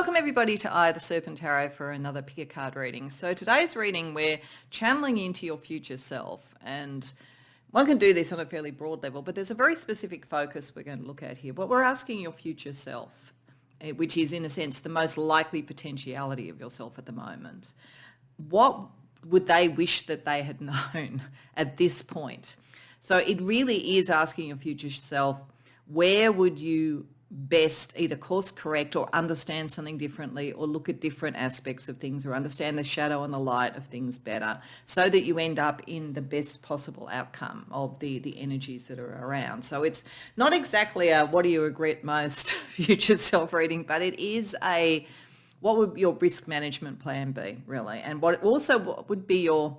Welcome everybody to the Serpent Tarot for another pick a card reading. So today's reading, we're channeling into your future self, and one can do this on a fairly broad level, but there's a very specific focus we're going to look at here. What we're asking your future self, which is in a sense the most likely potentiality of yourself at the moment. What would they wish that they had known at this point? So it really is asking your future self, where would you best either course correct or understand something differently, or look at different aspects of things, or understand the shadow and the light of things better, so that you end up in the best possible outcome of the energies that are around. So it's not exactly a what do you regret most future self reading, but it is a what would your risk management plan be, really, and what would be your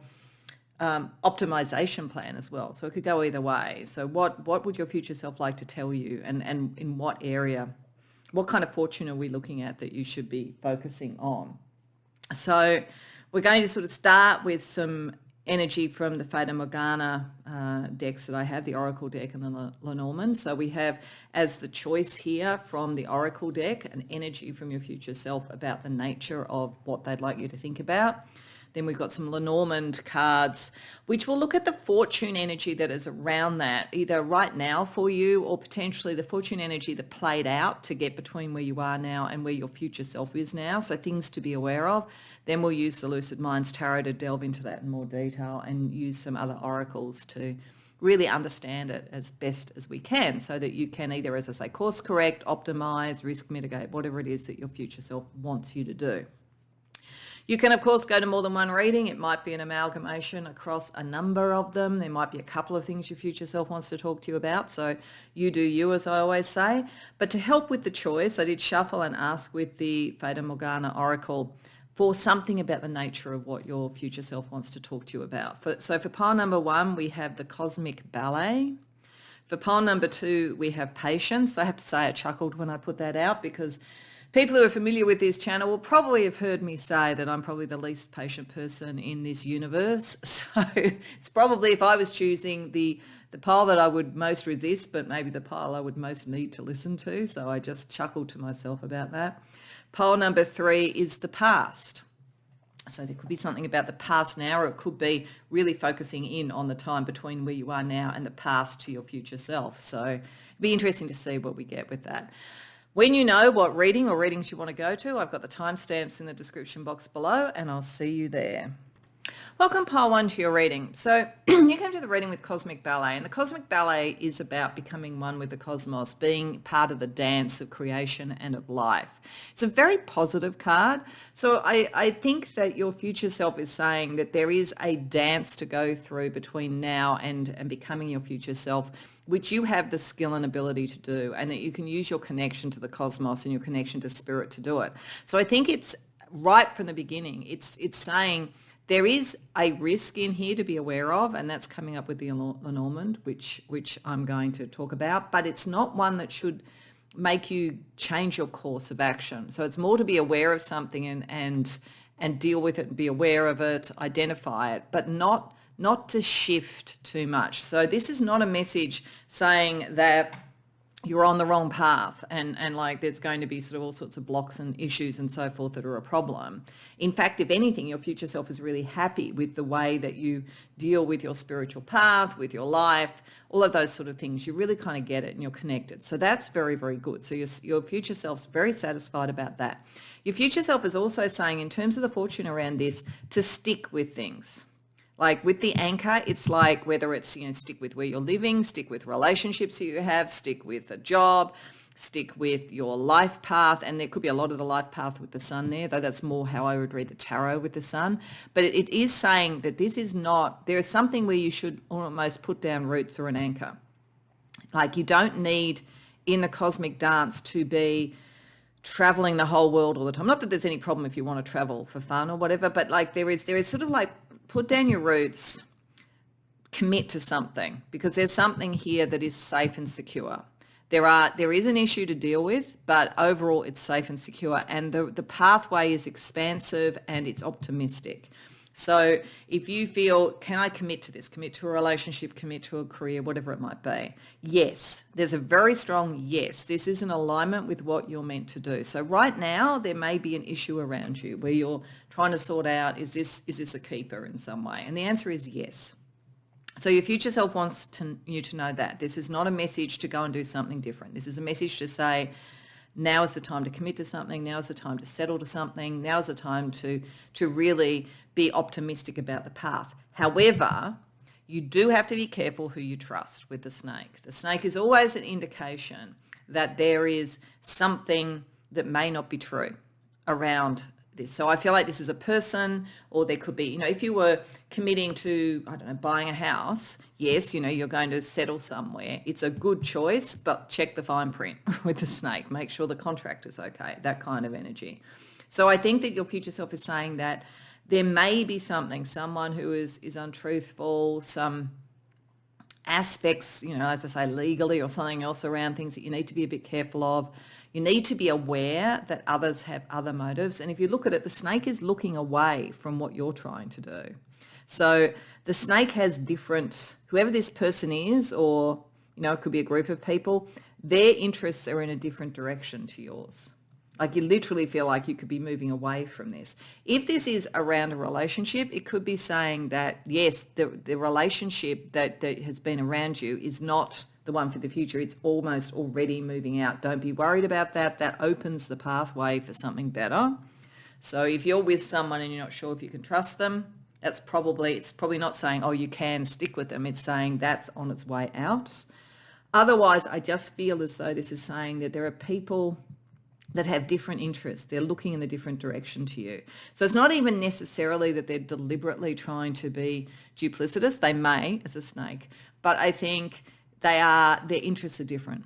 optimization plan as well. So it could go either way. So what would your future self like to tell you, and in what area, what kind of fortune are we looking at that you should be focusing on? So we're going to sort of start with some energy from the Fata Morgana decks that I have, the Oracle deck and the Lenormand. So we have as the choice here from the Oracle deck an energy from your future self about the nature of what they'd like you to think about. Then we've got some Lenormand cards, which will look at the fortune energy that is around that, either right now for you, or potentially the fortune energy that played out to get between where you are now and where your future self is now. So things to be aware of. Then we'll use the Lucid Minds Tarot to delve into that in more detail, and use some other oracles to really understand it as best as we can, so that you can either, as I say, course correct, optimize, risk mitigate, whatever it is that your future self wants you to do. You can, of course, go to more than one reading. It might be an amalgamation across a number of them. There might be a couple of things your future self wants to talk to you about. So you do you, as I always say. But to help with the choice, I did shuffle and ask with the Fata Morgana Oracle for something about the nature of what your future self wants to talk to you about. So for pile number 1, we have the Cosmic Ballet. For pile number 2, we have Patience. I have to say I chuckled when I put that out, because people who are familiar with this channel will probably have heard me say that I'm probably the least patient person in this universe. So it's probably, if I was choosing the pile that I would most resist, but maybe the pile I would most need to listen to. So I just chuckled to myself about that. Pile number 3 is the past. So there could be something about the past now, or it could be really focusing in on the time between where you are now and the past to your future self. So it'd be interesting to see what we get with that. When you know what reading or readings you want to go to, I've got the timestamps in the description box below, and I'll see you there. Welcome, pile 1, to your reading. So you came to the reading with Cosmic Ballet, and the Cosmic Ballet is about becoming one with the cosmos, being part of the dance of creation and of life. It's a very positive card. So I think that your future self is saying that there is a dance to go through between now and becoming your future self, which you have the skill and ability to do, and that you can use your connection to the cosmos and your connection to spirit to do it. So I think it's right from the beginning. It's saying there is a risk in here to be aware of, and that's coming up with the Lenormand, which I'm going to talk about, but it's not one that should make you change your course of action. So it's more to be aware of something and deal with it and be aware of it, identify it, but not to shift too much. So this is not a message saying that you're on the wrong path and like there's going to be sort of all sorts of blocks and issues and so forth that are a problem. In fact, if anything, your future self is really happy with the way that you deal with your spiritual path, with your life, all of those sort of things. You really kind of get it and you're connected. So that's very, very good. So your future self's very satisfied about that. Your future self is also saying, in terms of the fortune around this, to stick with things. Like with the anchor, it's like whether it's, stick with where you're living, stick with relationships that you have, stick with a job, stick with your life path. And there could be a lot of the life path with the sun there, though that's more how I would read the tarot with the sun. But it is saying that this is not, there is something where you should almost put down roots or an anchor. Like you don't need in the cosmic dance to be traveling the whole world all the time. Not that there's any problem if you want to travel for fun or whatever, but like there is sort of like, put down your roots, commit to something, because there's something here that is safe and secure. There is an issue to deal with, but overall it's safe and secure, and the pathway is expansive and it's optimistic. So if you feel, can I commit to this, commit to a relationship, commit to a career, whatever it might be? Yes, there's a very strong yes. This is in alignment with what you're meant to do. So right now there may be an issue around you where you're trying to sort out, is this a keeper in some way? And the answer is yes. So your future self wants you to know that. This is not a message to go and do something different. This is a message to say, now is the time to commit to something. Now is the time to settle to something. Now is the time to really be optimistic about the path. However, you do have to be careful who you trust with the snake. The snake is always an indication that there is something that may not be true around this. So I feel like this is a person, or there could be, if you were committing to, I don't know, buying a house, yes, you're going to settle somewhere. It's a good choice, but check the fine print with the snake. Make sure the contract is okay, that kind of energy. So I think that your future self is saying that there may be someone who is untruthful, some aspects, as I say, legally or something else around things that you need to be a bit careful of. You need to be aware that others have other motives. And if you look at it, the snake is looking away from what you're trying to do. So the snake has whoever this person is, or, it could be a group of people, their interests are in a different direction to yours. Like you literally feel like you could be moving away from this. If this is around a relationship, it could be saying that, yes, the relationship that has been around you is not the one for the future. It's almost already moving out. Don't be worried about that. That opens the pathway for something better. So if you're with someone and you're not sure if you can trust them, it's probably not saying, oh, you can stick with them. It's saying that's on its way out. Otherwise, I just feel as though this is saying that there are people that have different interests. They're looking in a different direction to you. So it's not even necessarily that they're deliberately trying to be duplicitous. They may, as a snake, but I think their interests are different.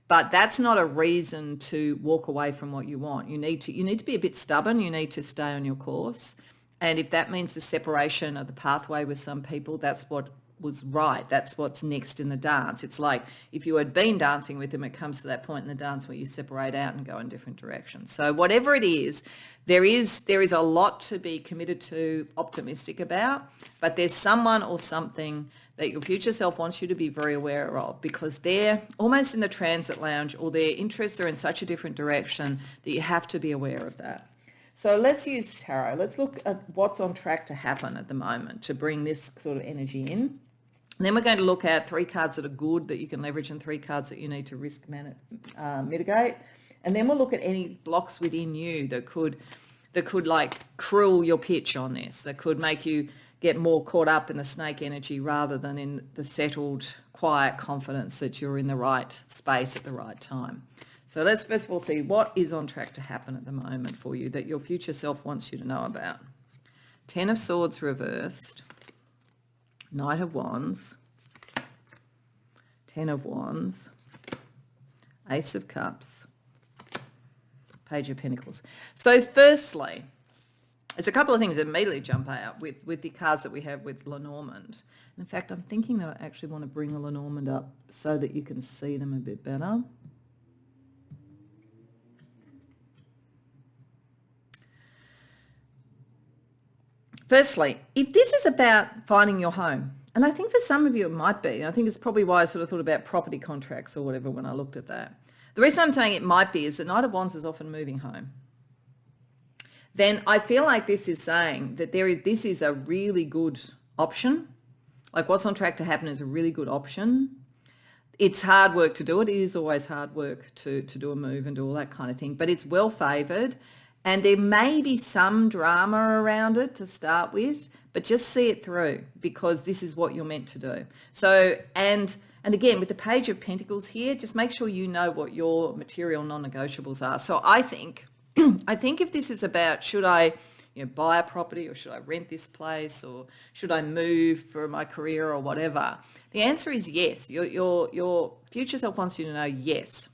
But that's not a reason to walk away from what you want. You need to be a bit stubborn. You need to stay on your course. And if that means the separation of the pathway with some people, that's what was right. That's what's next in the dance. It's like if you had been dancing with them, it comes to that point in the dance where you separate out and go in different directions. So whatever it is, there is a lot to be committed to, optimistic about, but there's someone or something that your future self wants you to be very aware of, because they're almost in the transit lounge, or their interests are in such a different direction that you have to be aware of that. So let's use tarot. Let's look at what's on track to happen at the moment to bring this sort of energy in. And then we're going to look at 3 cards that are good that you can leverage and 3 cards that you need to risk mitigate. And then we'll look at any blocks within you that could like cruel your pitch on this, that could make you get more caught up in the snake energy rather than in the settled, quiet confidence that you're in the right space at the right time. So let's first of all see what is on track to happen at the moment for you that your future self wants you to know about. 10 of Swords reversed. Knight of Wands, 10 of Wands, Ace of Cups, Page of Pentacles. So firstly, there's a couple of things that immediately jump out with the cards that we have with Lenormand. In fact, I'm thinking that I actually want to bring a Lenormand up so that you can see them a bit better. Firstly, if this is about finding your home, and I think for some of you it might be, I think it's probably why I sort of thought about property contracts or whatever when I looked at that. The reason I'm saying it might be is that Knight of Wands is often moving home. Then I feel like this is saying that this is a really good option. Like what's on track to happen is a really good option. It's hard work to do it. It is always hard work to do a move and do all that kind of thing, but it's well favoured. And there may be some drama around it to start with, but just see it through because this is what you're meant to do. So, and again, with the Page of Pentacles here, just make sure you know what your material non-negotiables are. So I think if this is about, should I buy a property or should I rent this place or should I move for my career or whatever, the answer is yes. Your future self wants you to know yes.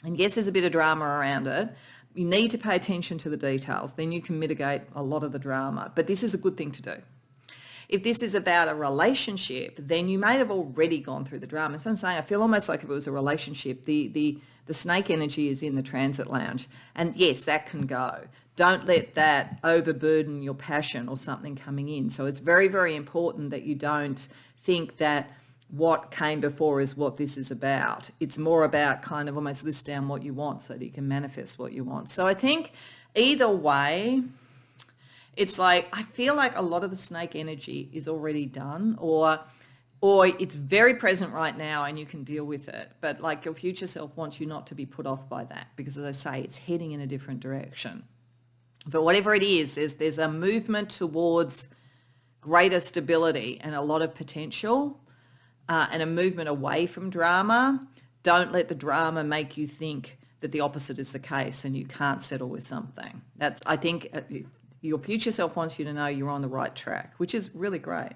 And yes, there's a bit of drama around it. You need to pay attention to the details. Then you can mitigate a lot of the drama. But this is a good thing to do. if this is about a relationship, then you may have already gone through the drama. So I'm saying I feel almost like if it was a relationship, the snake energy is in the transit lounge. And yes, that can go. Don't let that overburden your passion or something coming in. So it's very, very important that you don't think that what came before is what this is about. It's more about kind of almost list down what you want so that you can manifest what you want. So I think either way, it's like I feel like a lot of the snake energy is already done, or it's very present right now and you can deal with it. But like your future self wants you not to be put off by that, because as I say, it's heading in a different direction. But whatever it is, there's a movement towards greater stability and a lot of potential, and a movement away from drama. Don't let the drama make you think that the opposite is the case and you can't settle with something. I think your future self wants you to know you're on the right track, which is really great.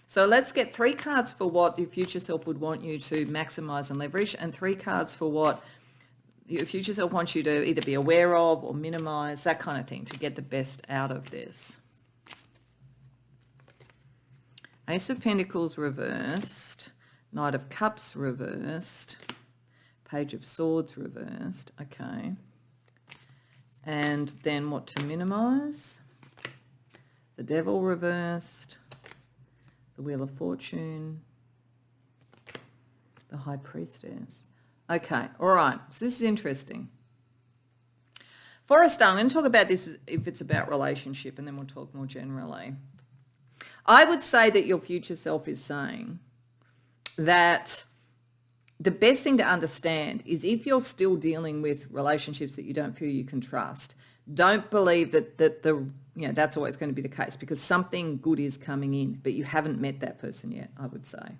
So let's get 3 cards for what your future self would want you to maximize and leverage, and 3 cards for what your future self wants you to either be aware of or minimize, that kind of thing, to get the best out of this. Ace of Pentacles reversed, Knight of Cups reversed, Page of Swords reversed, okay. And then what to minimize? The Devil reversed, the Wheel of Fortune, the High Priestess. Okay, all right, so this is interesting. For a start, I'm going to talk about this if it's about relationship, and then we'll talk more generally. I would say that your future self is saying that the best thing to understand is if you're still dealing with relationships that you don't feel you can trust, don't believe that that's always going to be the case, because something good is coming in, but you haven't met that person yet, I would say.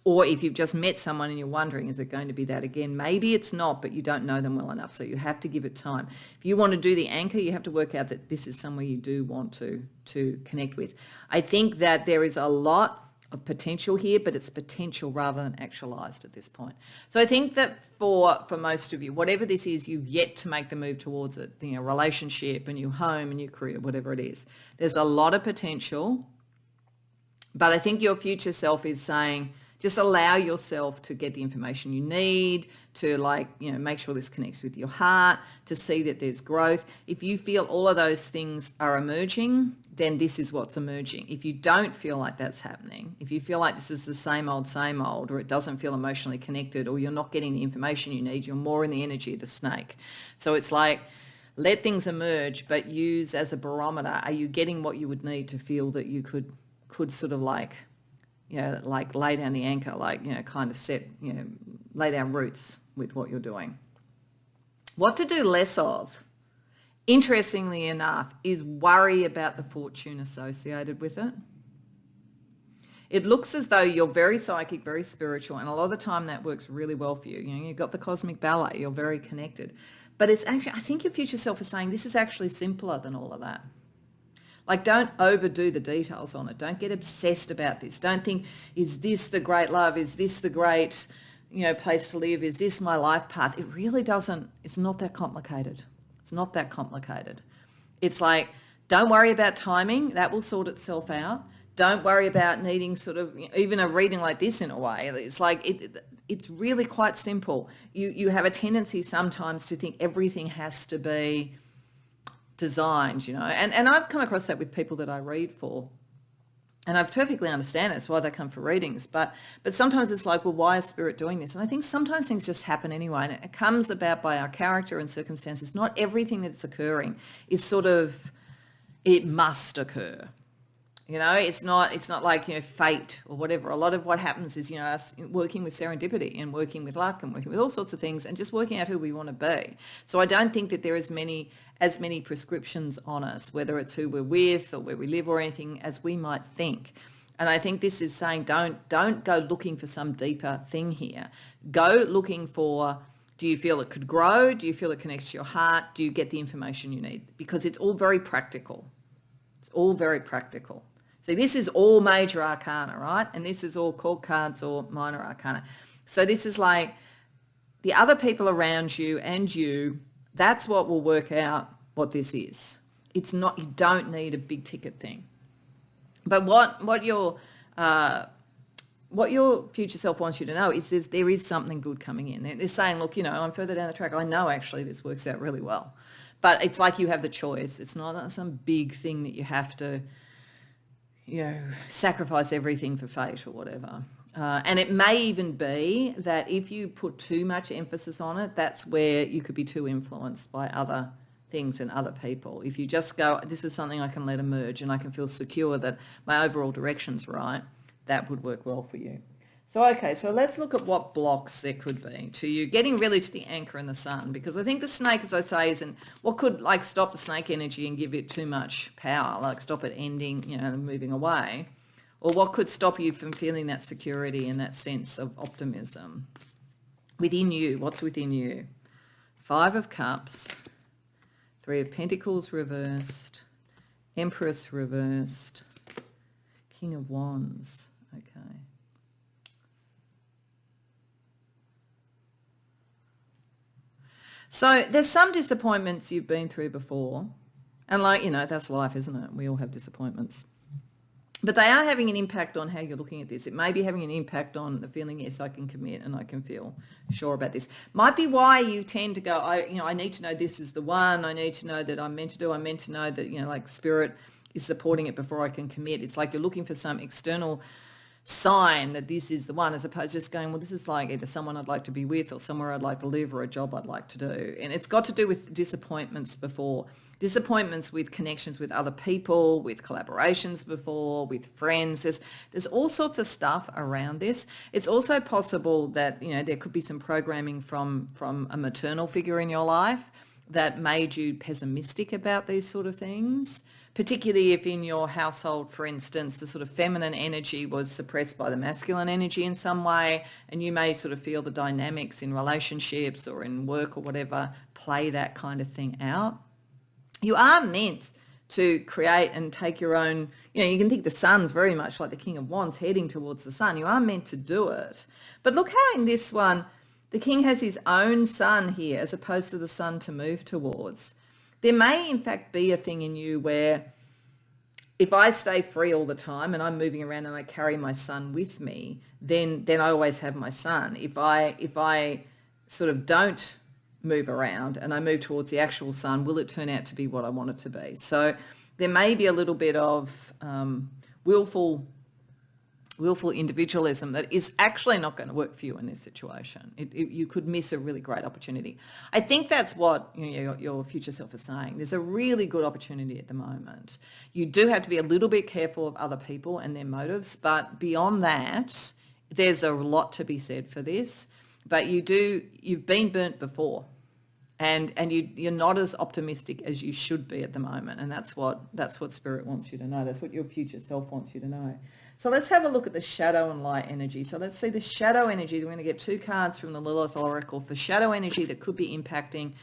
Or if you've just met someone and you're wondering, is it going to be that again? Maybe it's not, but you don't know them well enough, so you have to give it time. If you want to do the anchor, you have to work out that this is somewhere you do want to connect with. I think that there is a lot of potential here, but it's potential rather than actualized at this point. So I think that for most of you, whatever this is, you've yet to make the move towards it, relationship, a new home, a new career, whatever it is. There's a lot of potential, but I think your future self is saying, just allow yourself to get the information you need, to make sure this connects with your heart, to see that there's growth. If you feel all of those things are emerging, then this is what's emerging. If you don't feel like that's happening, if you feel like this is the same old, or it doesn't feel emotionally connected, or you're not getting the information you need, you're more in the energy of the snake. So it's like, let things emerge, but use as a barometer, are you getting what you would need to feel that you could sort of lay down the anchor, kind of set, lay down roots with what you're doing. What to do less of, interestingly enough, is worry about the fortune associated with it. It looks as though you're very psychic, very spiritual, and a lot of the time that works really well for you. You've got the cosmic ballet, you're very connected. But it's actually, I think your future self is saying this is actually simpler than all of that. Don't overdo the details on it. Don't get obsessed about this. Don't think, is this the great love? Is this the great, place to live? Is this my life path? It really doesn't. It's not that complicated. It's not that complicated. It's like, don't worry about timing. That will sort itself out. Don't worry about needing sort of, even a reading like this in a way. It's like, it's really quite simple. You have a tendency sometimes to think everything has to be designed, and I've come across that with people that I read for, and I perfectly understand it. It's why they come for readings, but sometimes it's like, well, why is spirit doing this? And I think sometimes things just happen anyway, and it comes about by our character and circumstances. Not everything that's occurring is sort of, it must occur. It's not like, fate or whatever. A lot of what happens is, us working with serendipity and working with luck and working with all sorts of things and just working out who we want to be. So I don't think that there is as many prescriptions on us, whether it's who we're with or where we live or anything, as we might think. And I think this is saying, don't go looking for some deeper thing here. Go looking for, do you feel it could grow? Do you feel it connects to your heart? Do you get the information you need? Because it's all very practical. It's all very practical. See, this is all major arcana, right? And this is all court cards or minor arcana. So this is like the other people around you and you, that's what will work out what this is. It's not, you don't need a big ticket thing. But what your future self wants you to know is there is something good coming in. They're saying, look, I'm further down the track. I know actually this works out really well. But it's like you have the choice. It's not some big thing that you have to, sacrifice everything for fate or whatever. And it may even be that if you put too much emphasis on it, that's where you could be too influenced by other things and other people. If you just go, this is something I can let emerge and I can feel secure that my overall direction's right, that would work well for you. So, okay, so let's look at what blocks there could be to you getting really to the anchor in the sun, because I think the snake, as I say, isn't what could stop the snake energy and give it too much power, stop it ending, moving away, or what could stop you from feeling that security and that sense of optimism within you. What's within you? 5 of Cups, 3 of Pentacles reversed, Empress reversed, King of Wands. Okay. So there's some disappointments you've been through before. And that's life, isn't it? We all have disappointments. But they are having an impact on how you're looking at this. It may be having an impact on the feeling, yes, I can commit and I can feel sure about this. Might be why you tend to go, I need to know this is the one. I need to know that I'm meant to do. I'm meant to know that, spirit is supporting it before I can commit. It's like you're looking for some external sign that this is the one, as opposed to just going, well, this is like either someone I'd like to be with or somewhere I'd like to live or a job I'd like to do. And it's got to do with disappointments before. Disappointments with connections with other people, with collaborations before, with friends. There's all sorts of stuff around this. It's also possible that, there could be some programming from a maternal figure in your life that made you pessimistic about these sort of things, particularly if in your household, for instance, the sort of feminine energy was suppressed by the masculine energy in some way, and you may sort of feel the dynamics in relationships or in work or whatever play that kind of thing out. You are meant to create and take your own, you can think the sun's very much like the King of Wands heading towards the sun. You are meant to do it. But look how in this one, the king has his own sun here as opposed to the sun to move towards. There may in fact be a thing in you where if I stay free all the time and I'm moving around and I carry my sun with me, then I always have my sun. If I sort of don't move around and I move towards the actual sun, will it turn out to be what I want it to be? So there may be a little bit of willful individualism that is actually not going to work for you in this situation. You could miss a really great opportunity. I think that's what your future self is saying. There's a really good opportunity at the moment. You do have to be a little bit careful of other people and their motives, but beyond that, there's a lot to be said for this. But you've been burnt before, and you're not as optimistic as you should be at the moment, and that's what Spirit wants you to know. That's what your future self wants you to know. So let's have a look at the shadow and light energy. So let's see the shadow energy. We're going to get 2 cards from the Lilith Oracle for shadow energy that could be impacting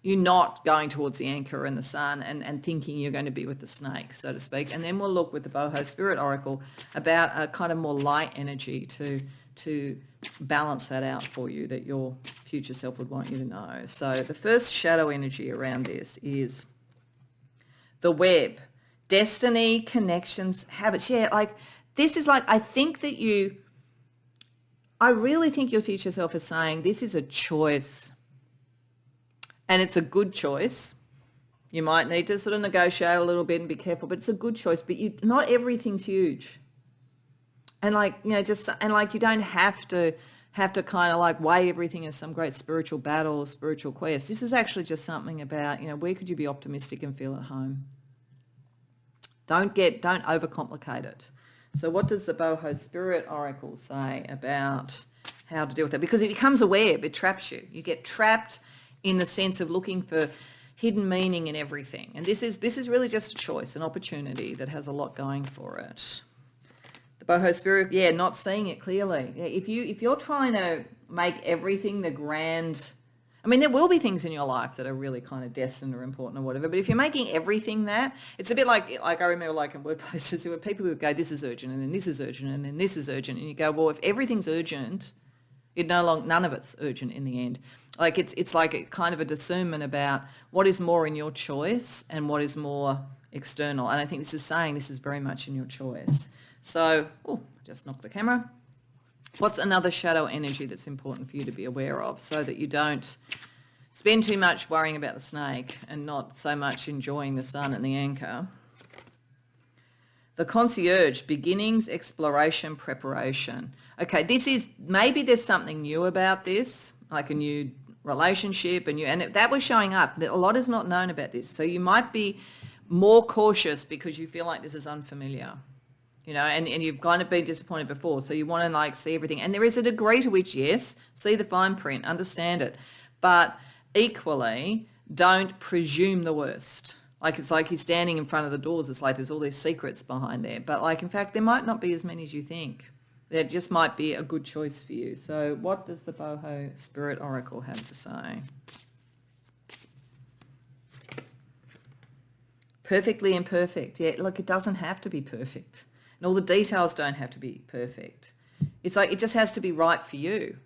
you not going towards the anchor and the sun and thinking you're going to be with the snake, so to speak. And then we'll look with the Boho Spirit Oracle about a kind of more light energy to balance that out for you that your future self would want you to know. So the first shadow energy around this is the web, destiny, connections, habits. Yeah, this is I really think your future self is saying this is a choice and it's a good choice. You might need to sort of negotiate a little bit and be careful, but it's a good choice. But not everything's huge. And you don't have to kind of weigh everything as some great spiritual battle or spiritual quest. This is actually just something about, where could you be optimistic and feel at home? Don't overcomplicate it. So what does the Boho Spirit Oracle say about how to deal with that? Because it becomes a web, it traps you. You get trapped in the sense of looking for hidden meaning in everything. And this is really just a choice, an opportunity that has a lot going for it. The Boho Spirit, not seeing it clearly. If you're trying to make everything the grand, there will be things in your life that are really kind of destined or important or whatever, but if you're making everything that, it's a bit like I remember in workplaces, there were people who would go, this is urgent, and then this is urgent, and then this is urgent, and you go, well, if everything's urgent, none of it's urgent in the end. It's like a kind of a discernment about what is more in your choice and what is more external. And I think this is saying this is very much in your choice. So, just knock the camera. What's another shadow energy that's important for you to be aware of so that you don't spend too much worrying about the snake and not so much enjoying the sun and the anchor? The concierge, beginnings, exploration, preparation. Okay, this is, maybe there's something new about this, like a new relationship, and that was showing up. A lot is not known about this. So you might be more cautious because you feel like this is unfamiliar. And you've kind of been disappointed before. So you want to like see everything. And there is a degree to which, yes, see the fine print, understand it. But equally, don't presume the worst. Like it's like he's standing in front of the doors. It's like there's all these secrets behind there. But like, in fact, there might not be as many as you think. There just might be a good choice for you. So what does the Boho Spirit Oracle have to say? Perfectly imperfect. Yeah, look, it doesn't have to be perfect. And all the details don't have to be perfect. It's like it just has to be right for you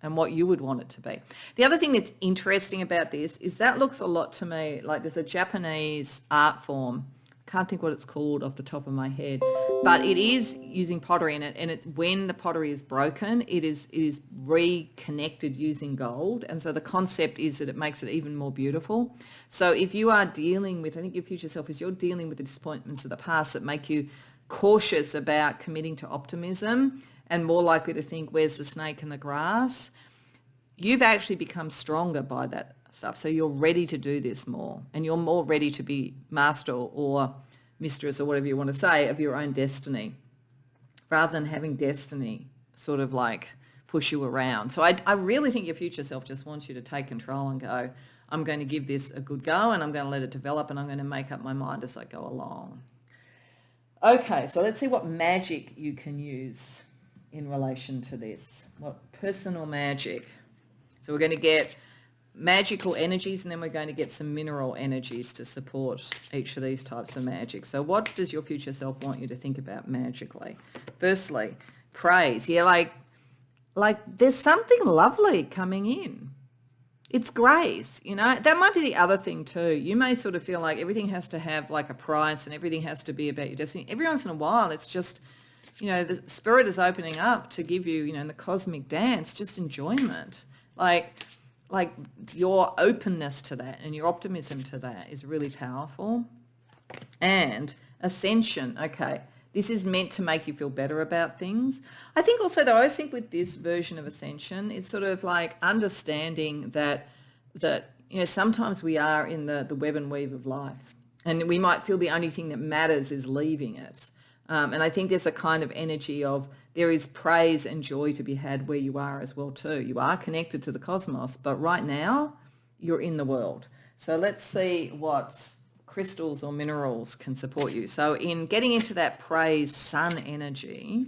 and what you would want it to be. The other thing that's interesting about this is that looks a lot to me like there's a Japanese art form. Can't think what it's called off the top of my head, but it is using pottery in it. And when the pottery is broken, it is reconnected using gold. And so the concept is that it makes it even more beautiful. So if you are dealing with, I think your future self is you're dealing with the disappointments of the past that make you cautious about committing to optimism and more likely to think, where's the snake in the grass? You've actually become stronger by that stuff. So you're ready to do this more, and you're more ready to be master or mistress or whatever you want to say of your own destiny rather than having destiny sort of like push you around. So I really think your future self just wants you to take control and go, I'm going to give this a good go and I'm going to let it develop and I'm going to make up my mind as I go along. Okay, so let's see what magic you can use in relation to this. What personal magic? So we're going to get magical energies and then we're going to get some mineral energies to support each of these types of magic. So what does your future self want you to think about magically? Firstly, praise. Yeah, like there's something lovely coming in. It's grace, That might be the other thing too. You may sort of feel like everything has to have like a price and everything has to be about your destiny. Every once in a while, it's just, the spirit is opening up to give you, in the cosmic dance, just enjoyment. Like your openness to that and your optimism to that is really powerful. And ascension, okay. This is meant to make you feel better about things. I think also, though, I think with this version of ascension, it's sort of like understanding that sometimes we are in the web and weave of life and we might feel the only thing that matters is leaving it. And I think there's a kind of energy of there is praise and joy to be had where you are as well too. You are connected to the cosmos, but right now you're in the world. So let's see what crystals or minerals can support you. So in getting into that praise sun energy,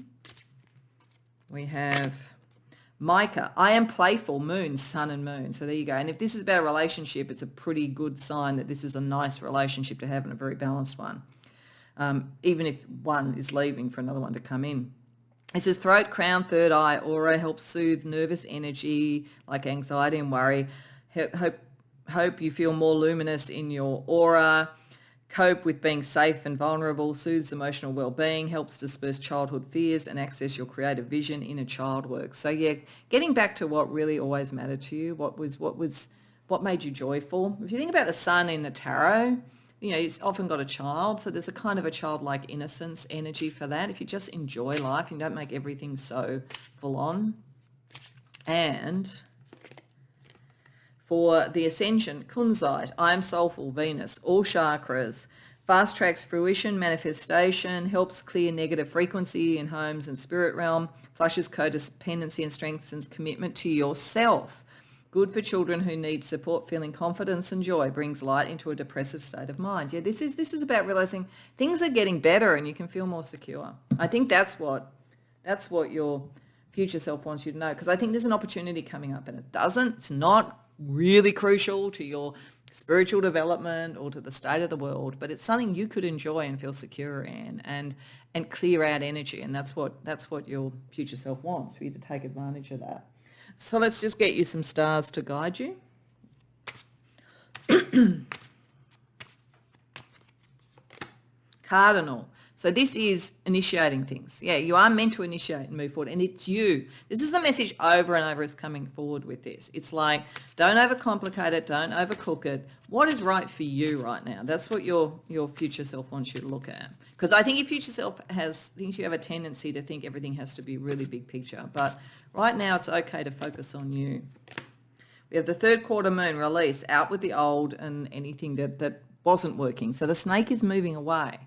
we have Micah. I am playful, moon, sun and moon. So there you go. And if this is about a relationship, it's a pretty good sign that this is a nice relationship to have and a very balanced one. Even if one is leaving for another one to come in. It says throat, crown, third eye, aura helps soothe nervous energy like anxiety and worry. Hope you feel more luminous in your aura. Cope with being safe and vulnerable, soothes emotional well-being, helps disperse childhood fears and access your creative vision, inner child work. So yeah, getting back to what really always mattered to you, what made you joyful. If you think about the sun in the tarot, you've often got a child, so there's a kind of a childlike innocence energy for that. If you just enjoy life and don't make everything so full on. And for the ascension, Kunzite, I am soulful, Venus, all chakras, fast tracks fruition, manifestation, helps clear negative frequency in homes and spirit realm, flushes codependency and strengthens commitment to yourself. Good for children who need support, feeling confidence and joy, brings light into a depressive state of mind. Yeah, this is about realizing things are getting better and you can feel more secure. I think that's what your future self wants you to know, because I think there's an opportunity coming up and it's not really crucial to your spiritual development or to the state of the world, but it's something you could enjoy and feel secure in and clear out energy. And that's what your future self wants, for you to take advantage of that. So let's just get you some stars to guide you. cardinal. So this is initiating things. Yeah, you are meant to initiate and move forward, and it's you. This is the message over and over is coming forward with this. It's like, don't overcomplicate it, don't overcook it. What is right for you right now? That's what your future self wants you to look at. Because I think your future self thinks you have a tendency to think everything has to be really big picture. But right now it's okay to focus on you. We have the third quarter moon, release, out with the old and anything that wasn't working. So the snake is moving away.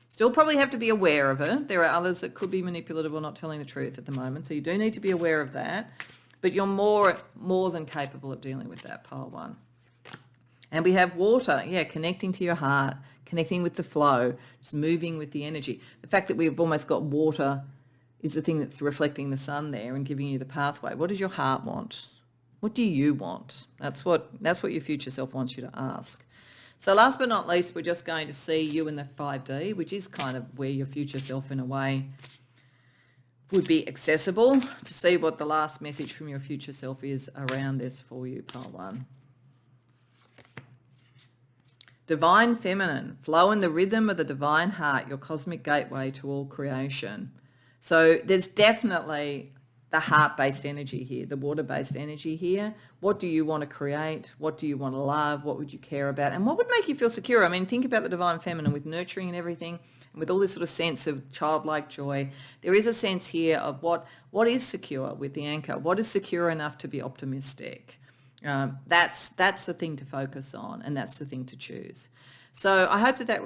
Still probably have to be aware of it. There are others that could be manipulative or not telling the truth at the moment. So you do need to be aware of that. But you're more than capable of dealing with that, pile one. And we have water, connecting to your heart, connecting with the flow, just moving with the energy. The fact that we've almost got water is the thing that's reflecting the sun there and giving you the pathway. What does your heart want? What do you want? That's what your future self wants you to ask. So last but not least, we're just going to see you in the 5D, which is kind of where your future self in a way would be accessible, to see what the last message from your future self is around this for you, pile one. Divine feminine, flow in the rhythm of the divine heart, your cosmic gateway to all creation. So there's definitely the heart-based energy here, the water-based energy here. What do you want to create? What do you want to love? What would you care about? And what would make you feel secure? I mean, think about the divine feminine with nurturing and everything, and with all this sort of sense of childlike joy. There is a sense here of what is secure with the anchor. What is secure enough to be optimistic? That's the thing to focus on, and that's the thing to choose. So I hope that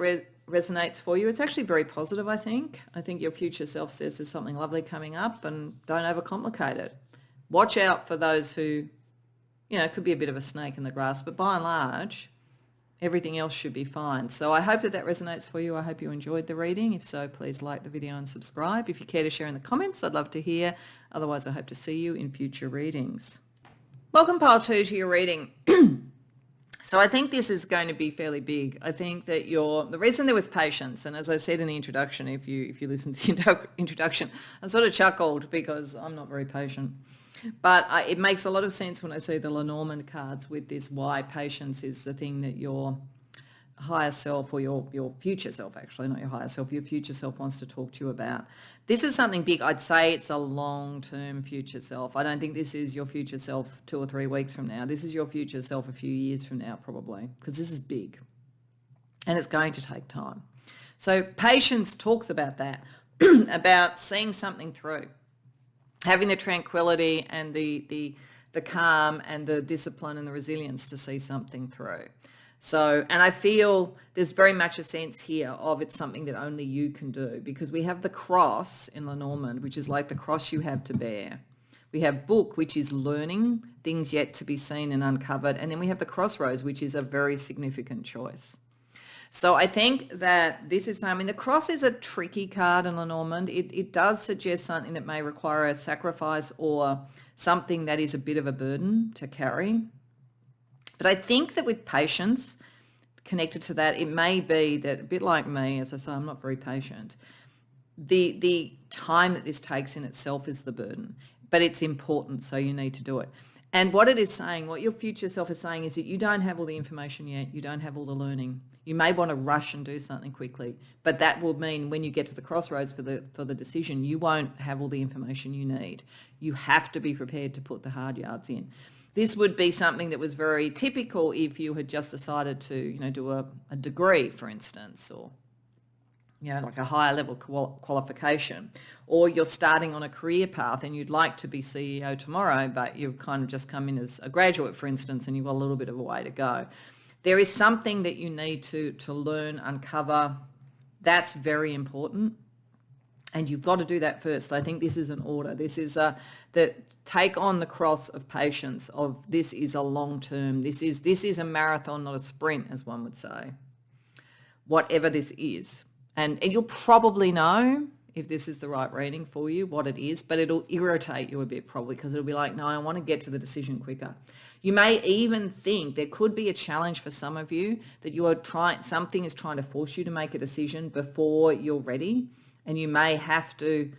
resonates for you. It's actually very positive, I think. I think your future self says there's something lovely coming up, and don't overcomplicate it. Watch out for those who, could be a bit of a snake in the grass, but by and large, everything else should be fine. So I hope that resonates for you. I hope you enjoyed the reading. If so, please like the video and subscribe. If you care to share in the comments, I'd love to hear. Otherwise, I hope to see you in future readings. Welcome, pile 2, to your reading. So I think this is going to be fairly big. I think that the reason there was patience, and as I said in the introduction, if you listen to the introduction, I sort of chuckled because I'm not very patient. But it makes a lot of sense when I see the Lenormand cards with this, why patience is the thing that your higher self, or your future self, actually, not your higher self, your future self wants to talk to you about. This is something big. I'd say it's a long-term future self. I don't think this is your future self 2 or 3 weeks from now. This is your future self a few years from now, probably, because this is big and it's going to take time. So patience talks about that, about seeing something through, having the tranquility and the calm and the discipline and the resilience to see something through. So, and I feel there's very much a sense here of it's something that only you can do, because we have the cross in Lenormand, which is like the cross you have to bear. We have book, which is learning, things yet to be seen and uncovered. And then we have the crossroads, which is a very significant choice. So I think that this is, the cross is a tricky card in Lenormand. It does suggest something that may require a sacrifice or something that is a bit of a burden to carry. But I think that with patience connected to that, it may be that, a bit like me, as I say, I'm not very patient. The time that this takes in itself is the burden, but it's important, so you need to do it. And what it is saying, what your future self is saying, is that you don't have all the information yet. You don't have all the learning. You may want to rush and do something quickly, but that will mean when you get to the crossroads for the decision, you won't have all the information you need. You have to be prepared to put the hard yards in. This would be something that was very typical if you had just decided to, do a degree, for instance, or, like a higher level qualification, or you're starting on a career path and you'd like to be CEO tomorrow, but you've kind of just come in as a graduate, for instance, and you've got a little bit of a way to go. There is something that you need to learn, uncover. That's very important. And you've got to do that first. I think this is an order. This is that take on the cross of patience, of this is a long term. This is a marathon, not a sprint, as one would say. Whatever this is. And you'll probably know if this is the right reading for you, what it is, but it'll irritate you a bit probably, because it'll be like, no, I want to get to the decision quicker. You may even think there could be a challenge for some of you that something is trying to force you to make a decision before you're ready. And you may have to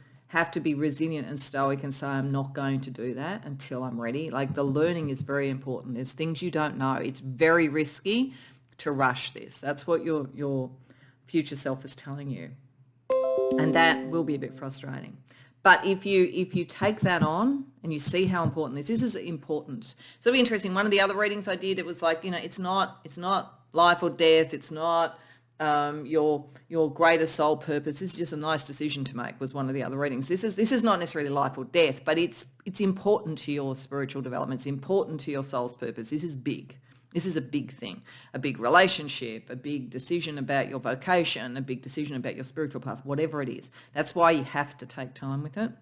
be resilient and stoic and say, I'm not going to do that until I'm ready. Like, the learning is very important. There's things you don't know. It's very risky to rush this. That's what your future self is telling you. And that will be a bit frustrating. But if you take that on and you see how important this is important. So it'll be interesting. One of the other readings I did, it was like, it's not life or death. It's not your greater soul purpose. This is just a nice decision to make, was one of the other readings. This is not necessarily life or death, but it's important to your spiritual development. It's important to your soul's purpose. This is big. This is a big thing, a big relationship, a big decision about your vocation, a big decision about your spiritual path, whatever it is. That's why you have to take time with it.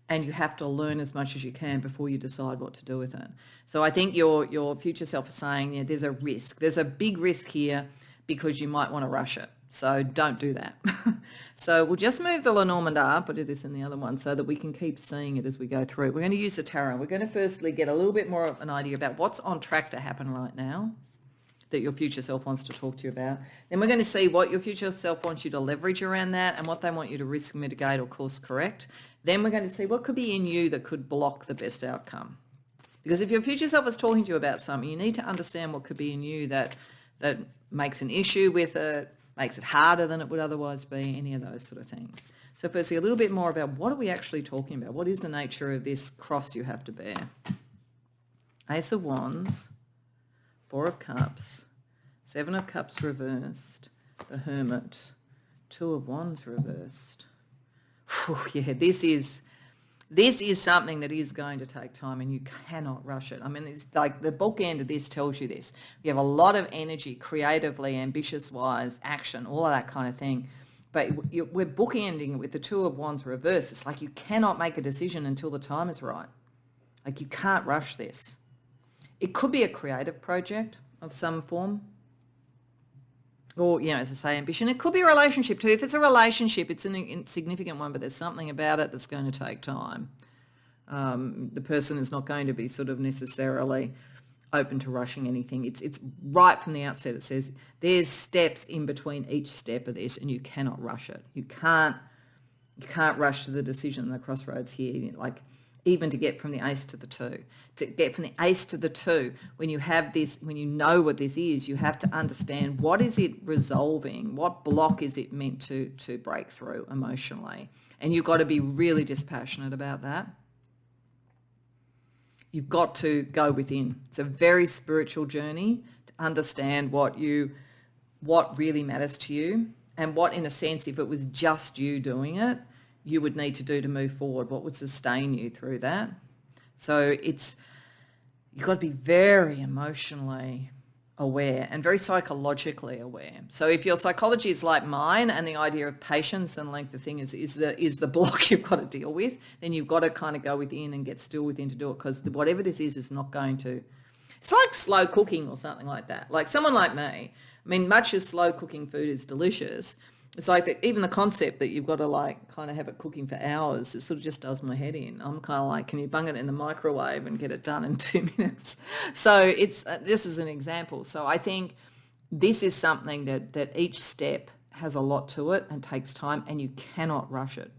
And you have to learn as much as you can before you decide what to do with it. So I think your future self is saying, there's a risk. There's a big risk here because you might want to rush it. So don't do that. So we'll just move the Lenormand up. I did this in the other one so that we can keep seeing it as we go through. We're going to use the tarot. We're going to firstly get a little bit more of an idea about what's on track to happen right now that your future self wants to talk to you about. Then we're going to see what your future self wants you to leverage around that and what they want you to risk mitigate or course correct. Then we're going to see what could be in you that could block the best outcome. Because if your future self is talking to you about something, you need to understand what could be in you that makes an issue with it, makes it harder than it would otherwise be, any of those sort of things. So firstly, a little bit more about what are we actually talking about? What is the nature of this cross you have to bear? Ace of Wands, Four of Cups, Seven of Cups reversed, the Hermit, Two of Wands reversed. Whew, yeah, this is something that is going to take time and you cannot rush it. I mean, it's like the bookend of this tells you this. You have a lot of energy, creatively, ambitious-wise, action, all of that kind of thing. But we're bookending with the Two of Wands reversed. It's like you cannot make a decision until the time is right. Like you can't rush this. It could be a creative project of some form. Or, as I say, ambition. It could be a relationship too. If it's a relationship, it's an insignificant one, but there's something about it that's going to take time. The person is not going to be sort of necessarily open to rushing anything. It's right from the outset. It says there's steps in between each step of this, and you cannot rush it. You can't rush to the decision, the crossroads here. Like even to get from the ace to the two. To get from the ace to the two, when you have this, when you know what this is, you have to understand what is it resolving, what block is it meant to break through emotionally. And you've got to be really dispassionate about that. You've got to go within. It's a very spiritual journey to understand what really matters to you and what, in a sense, if it was just you doing it, you would need to do to move forward, what would sustain you through that. So you've got to be very emotionally aware and very psychologically aware. So if your psychology is like mine and the idea of patience and length of thing is the block you've got to deal with, then you've got to kind of go within and get still within to do it, because whatever this is not going to, it's like slow cooking or something like that. Like someone like me, I mean, much as slow cooking food is delicious, it's like that, even the concept that you've got to like kind of have it cooking for hours, it sort of just does my head in. I'm kind of like, can you bung it in the microwave and get it done in 2 minutes? So this is an example. So I think this is something that each step has a lot to it and takes time, and you cannot rush it.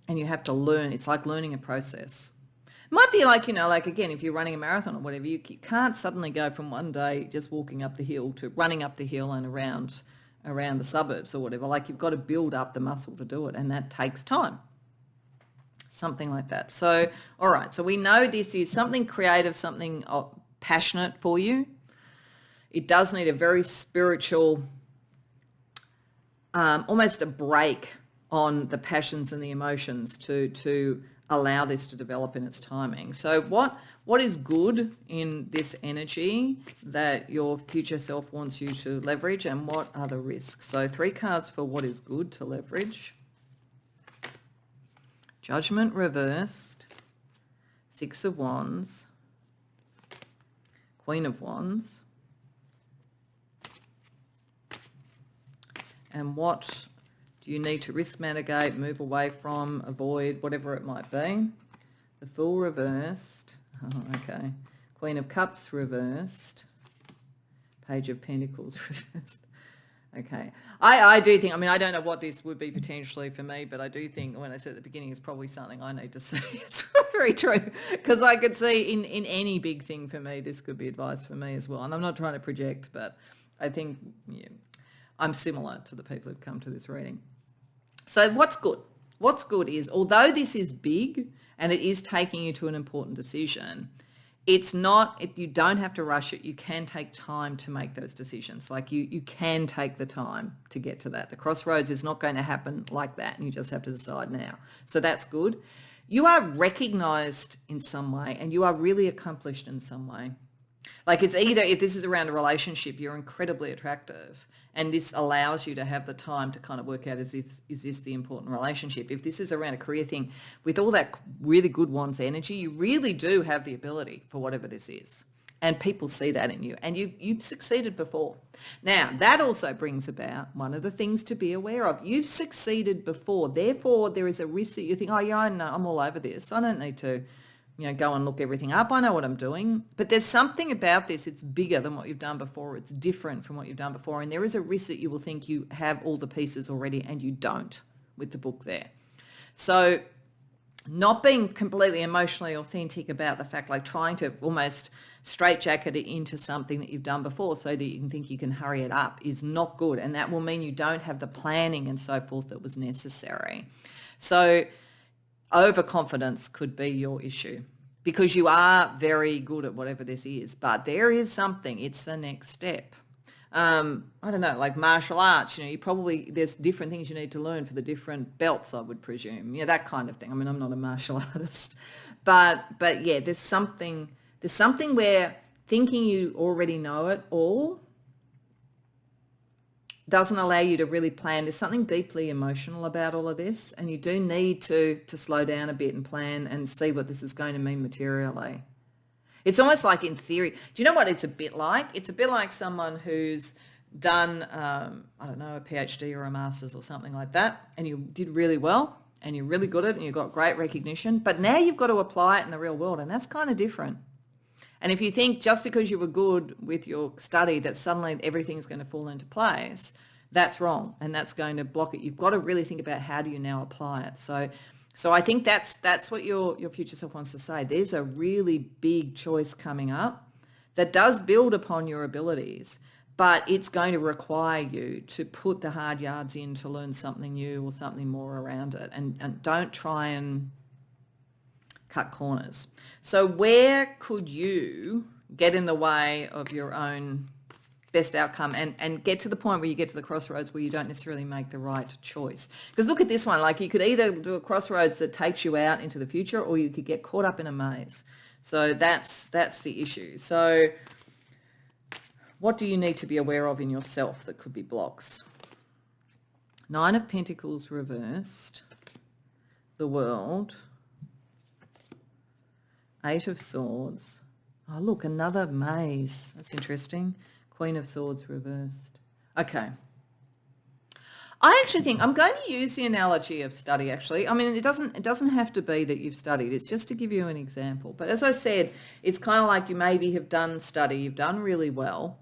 And you have to learn. It's like learning a process. It might be like, like again, if you're running a marathon or whatever, you can't suddenly go from one day just walking up the hill to running up the hill and around the suburbs or whatever. Like you've got to build up the muscle to do it, and that takes time. Something like that. So, all right. So we know this is something creative, something passionate for you. It does need a very spiritual, almost a break on the passions and the emotions to allow this to develop in its timing. So what is good in this energy that your future self wants you to leverage, and what are the risks? So 3 cards for what is good to leverage. Judgment reversed, 6 of Wands, Queen of Wands, and what do you need to risk mitigate, move away from, avoid, whatever it might be. The Fool reversed. Oh, okay. Queen of Cups reversed. Page of Pentacles reversed. Okay. I do think, I mean, I don't know what this would be potentially for me, but I do think when I said at the beginning, it's probably something I need to see. It's very true, because I could see in any big thing for me, this could be advice for me as well. And I'm not trying to project, but I think I'm similar to the people who've come to this reading. So what's good? What's good is, although this is big and it is taking you to an important decision, it's not, you don't have to rush it. You can take time to make those decisions. Like you can take the time to get to that. The crossroads is not going to happen like that, and you just have to decide now. So that's good. You are recognized in some way, and you are really accomplished in some way. Like it's either, if this is around a relationship, you're incredibly attractive, and this allows you to have the time to kind of work out, is this the important relationship? If this is around a career thing, with all that really good wants energy, you really do have the ability for whatever this is. And people see that in you, and you've succeeded before. Now, that also brings about one of the things to be aware of. You've succeeded before. Therefore, there is a risk that you think, oh, yeah, I know, I'm all over this. I don't need to go and look everything up. I know what I'm doing. But there's something about this. It's bigger than what you've done before. It's different from what you've done before. And there is a risk that you will think you have all the pieces already, and you don't with the book there. So not being completely emotionally authentic about the fact, like trying to almost straitjacket it into something that you've done before so that you can think you can hurry it up, is not good. And that will mean you don't have the planning and so forth that was necessary. So overconfidence could be your issue, because you are very good at whatever this is, but there is something, it's the next step. I don't know, like martial arts, there's different things you need to learn for the different belts, I would presume, that kind of thing. I mean, I'm not a martial artist, but yeah, there's something where thinking you already know it all doesn't allow you to really plan. There's something deeply emotional about all of this, and you do need to slow down a bit and plan and see what this is going to mean materially. It's almost like in theory. Do you know what it's a bit like? It's a bit like someone who's done, I don't know, a PhD or a master's or something like that, and you did really well, and you're really good at it, and you got great recognition, but now you've got to apply it in the real world, and that's kind of different. And if you think just because you were good with your study that suddenly everything's going to fall into place, that's wrong, and that's going to block it. You've got to really think about, how do you now apply it? So I think that's what your future self wants to say. There's a really big choice coming up that does build upon your abilities, but it's going to require you to put the hard yards in to learn something new or something more around it, and don't try and cut corners. So where could you get in the way of your own best outcome and get to the point where you get to the crossroads where you don't necessarily make the right choice? Because look at this one, like you could either do a crossroads that takes you out into the future, or you could get caught up in a maze. So that's the issue. So what do you need to be aware of in yourself that could be blocks? 9 of Pentacles reversed, the World, 8 of Swords. Oh, look, another maze. That's interesting. Queen of Swords reversed. Okay. I actually think I'm going to use the analogy of study, actually. I mean, it doesn't have to be that you've studied. It's just to give you an example. But as I said, it's kind of like you maybe have done study. You've done really well.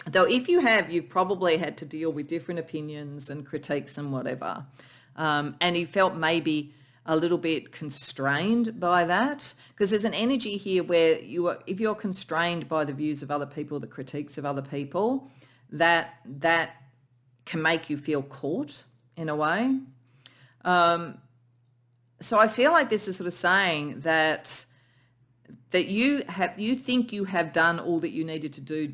Though if you have, you've probably had to deal with different opinions and critiques and whatever. And you felt maybe a little bit constrained by that, because there's an energy here where if you're constrained by the views of other people, the critiques of other people, that can make you feel caught in a way. So I feel like this is sort of saying that you think you have done all that you needed to do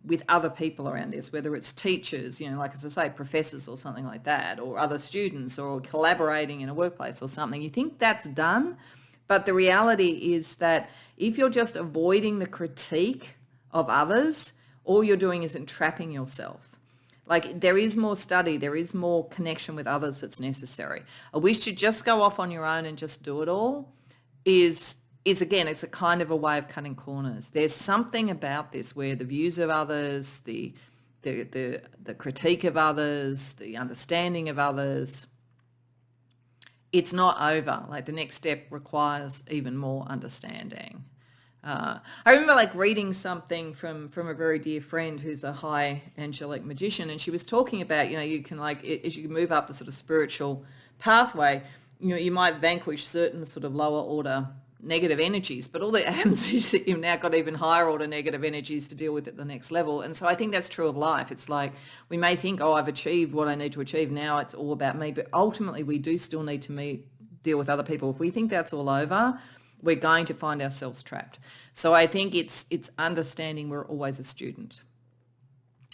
with other people around this, whether it's teachers, like as I say, professors or something like that, or other students, or collaborating in a workplace or something. You think that's done, but the reality is that if you're just avoiding the critique of others, all you're doing is entrapping yourself. Like there is more study, there is more connection with others that's necessary. A wish to just go off on your own and just do it all is again, it's a kind of a way of cutting corners. There's something about this where the views of others, the critique of others, the understanding of others, it's not over. Like the next step requires even more understanding. I remember like reading something from a very dear friend who's a high angelic magician, and she was talking about, you can like, as you move up the sort of spiritual pathway, you might vanquish certain sort of lower order negative energies, but all that happens is that you've now got even higher order negative energies to deal with at the next level. And so I think that's true of life. It's like we may think, oh, I've achieved what I need to achieve. Now it's all about me. But ultimately, we do still need to deal with other people. If we think that's all over, we're going to find ourselves trapped. So I think it's understanding we're always a student.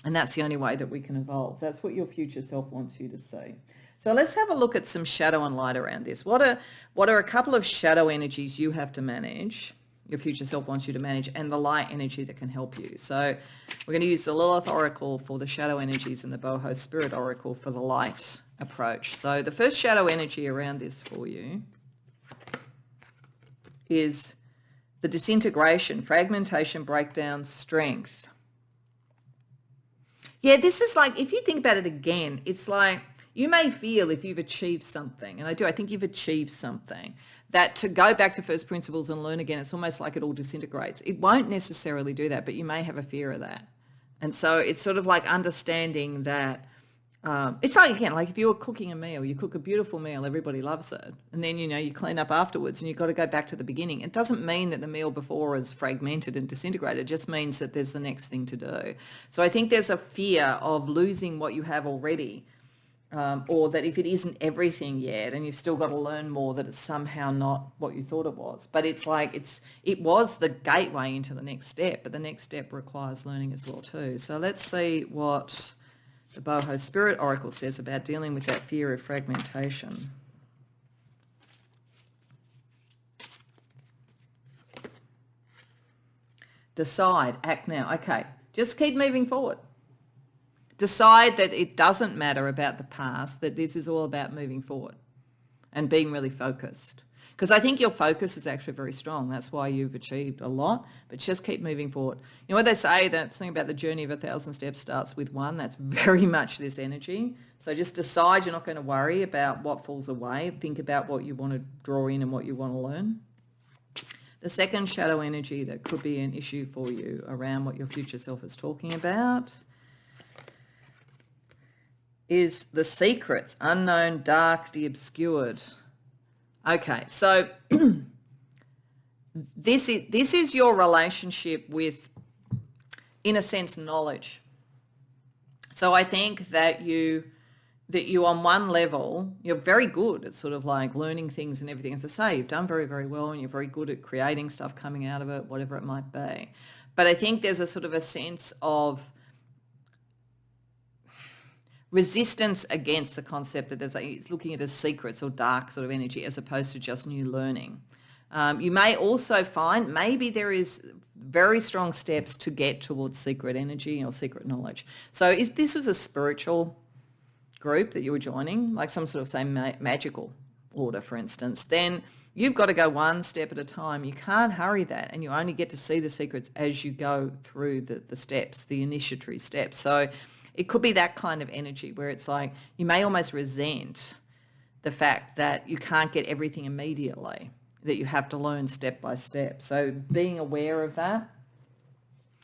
And that's the only way that we can evolve. That's what your future self wants you to see. So let's have a look at some shadow and light around this. What are a couple of shadow energies you have to manage, your future self wants you to manage, and the light energy that can help you? So we're going to use the Lilith Oracle for the shadow energies and the Boho Spirit Oracle for the light approach. So the first shadow energy around this for you is the disintegration, fragmentation, breakdown, strength. Yeah, this is like, if you think about it again, it's like you may feel if you've achieved something, and I think you've achieved something, that to go back to first principles and learn again, it's almost like it all disintegrates. It won't necessarily do that, but you may have a fear of that. And so it's sort of like understanding that it's like, again, like if you're cooking a meal, you cook a beautiful meal, everybody loves it. And then, you clean up afterwards and you've got to go back to the beginning. It doesn't mean that the meal before is fragmented and disintegrated. It just means that there's the next thing to do. So I think there's a fear of losing what you have already, or that if it isn't everything yet and you've still got to learn more, that it's somehow not what you thought it was. But it's like it was the gateway into the next step, but the next step requires learning as well too. So let's see what the Boho Spirit Oracle says about dealing with that fear of fragmentation. Decide, act now. Okay, just keep moving forward. Decide that it doesn't matter about the past, that this is all about moving forward and being really focused. Because I think your focus is actually very strong. That's why you've achieved a lot, but just keep moving forward. You know what they say, that thing about the journey of 1,000 steps starts with one? That's very much this energy. So just decide you're not going to worry about what falls away. Think about what you want to draw in and what you want to learn. The second shadow energy that could be an issue for you around what your future self is talking about is the secrets, unknown, dark, the obscured. Okay, so this is your relationship with, in a sense, knowledge. So I think that you on one level, you're very good at sort of like learning things and everything. As I say, you've done very, very well and you're very good at creating stuff coming out of it, whatever it might be. But I think there's a sort of a sense of resistance against the concept that it's looking at as secrets or dark sort of energy as opposed to just new learning. You may also find maybe there is very strong steps to get towards secret energy or secret knowledge. So if this was a spiritual group that you were joining, like some sort of, say, magical order, for instance, then you've got to go one step at a time. You can't hurry that, and you only get to see the secrets as you go through the steps, the initiatory steps. So it could be that kind of energy where it's like you may almost resent the fact that you can't get everything immediately, that you have to learn step by step. So being aware of that.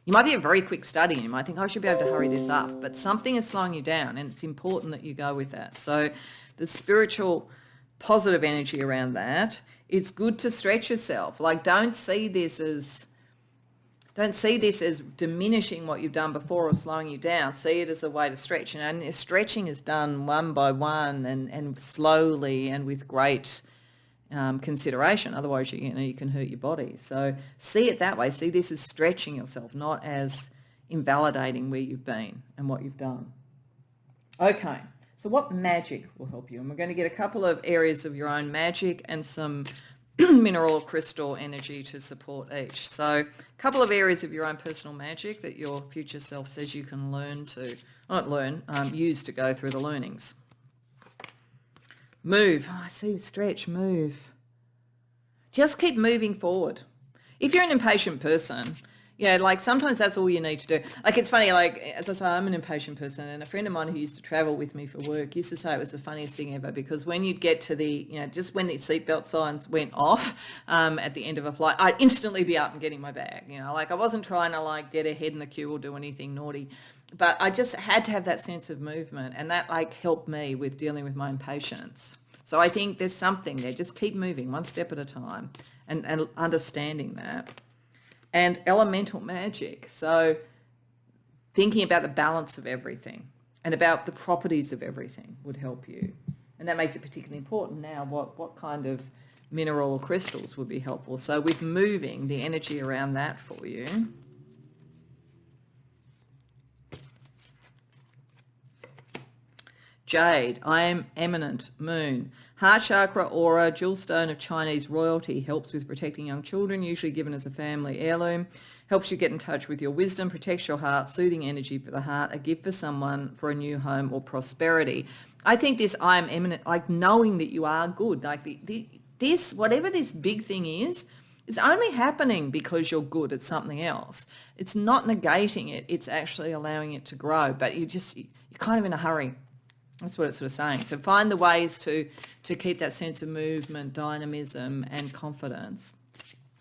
You might be a very quick study and you might think, I should be able to hurry this up, but something is slowing you down and it's important that you go with that. So the spiritual positive energy around that, it's good to stretch yourself. Like don't see this as diminishing what you've done before or slowing you down. See it as a way to stretch. And stretching is done one by one and slowly and with great consideration. Otherwise, you can hurt your body. So see it that way. See this as stretching yourself, not as invalidating where you've been and what you've done. Okay, so what magic will help you? And we're going to get a couple of areas of your own magic and some mineral or crystal energy to support each. So a couple of areas of your own personal magic that your future self says you can use to go through the learnings. Move. Oh, I see, stretch, move. Just keep moving forward. If you're an impatient person, like sometimes that's all you need to do. Like it's funny, like as I say, I'm an impatient person, and a friend of mine who used to travel with me for work used to say it was the funniest thing ever, because when you'd get to just when the seatbelt signs went off at the end of a flight, I'd instantly be up and getting my bag. Like I wasn't trying to get ahead in the queue or do anything naughty, but I just had to have that sense of movement, and that helped me with dealing with my impatience. So I think there's something there. Just keep moving one step at a time and understanding that. And elemental magic. So thinking about the balance of everything and about the properties of everything would help you. And that makes it particularly important now. What kind of mineral or crystals would be helpful? So with moving the energy around that for you. Jade, I am eminent. Moon, heart chakra, aura, jewel stone of Chinese royalty, helps with protecting young children, usually given as a family heirloom, helps you get in touch with your wisdom, protects your heart, soothing energy for the heart, a gift for someone for a new home or prosperity. I think this I am eminent, like knowing that you are good, like this, whatever this big thing is only happening because you're good at something else. It's not negating it, it's actually allowing it to grow, but you're kind of in a hurry. That's what it's sort of saying. So find the ways to keep that sense of movement, dynamism, and confidence.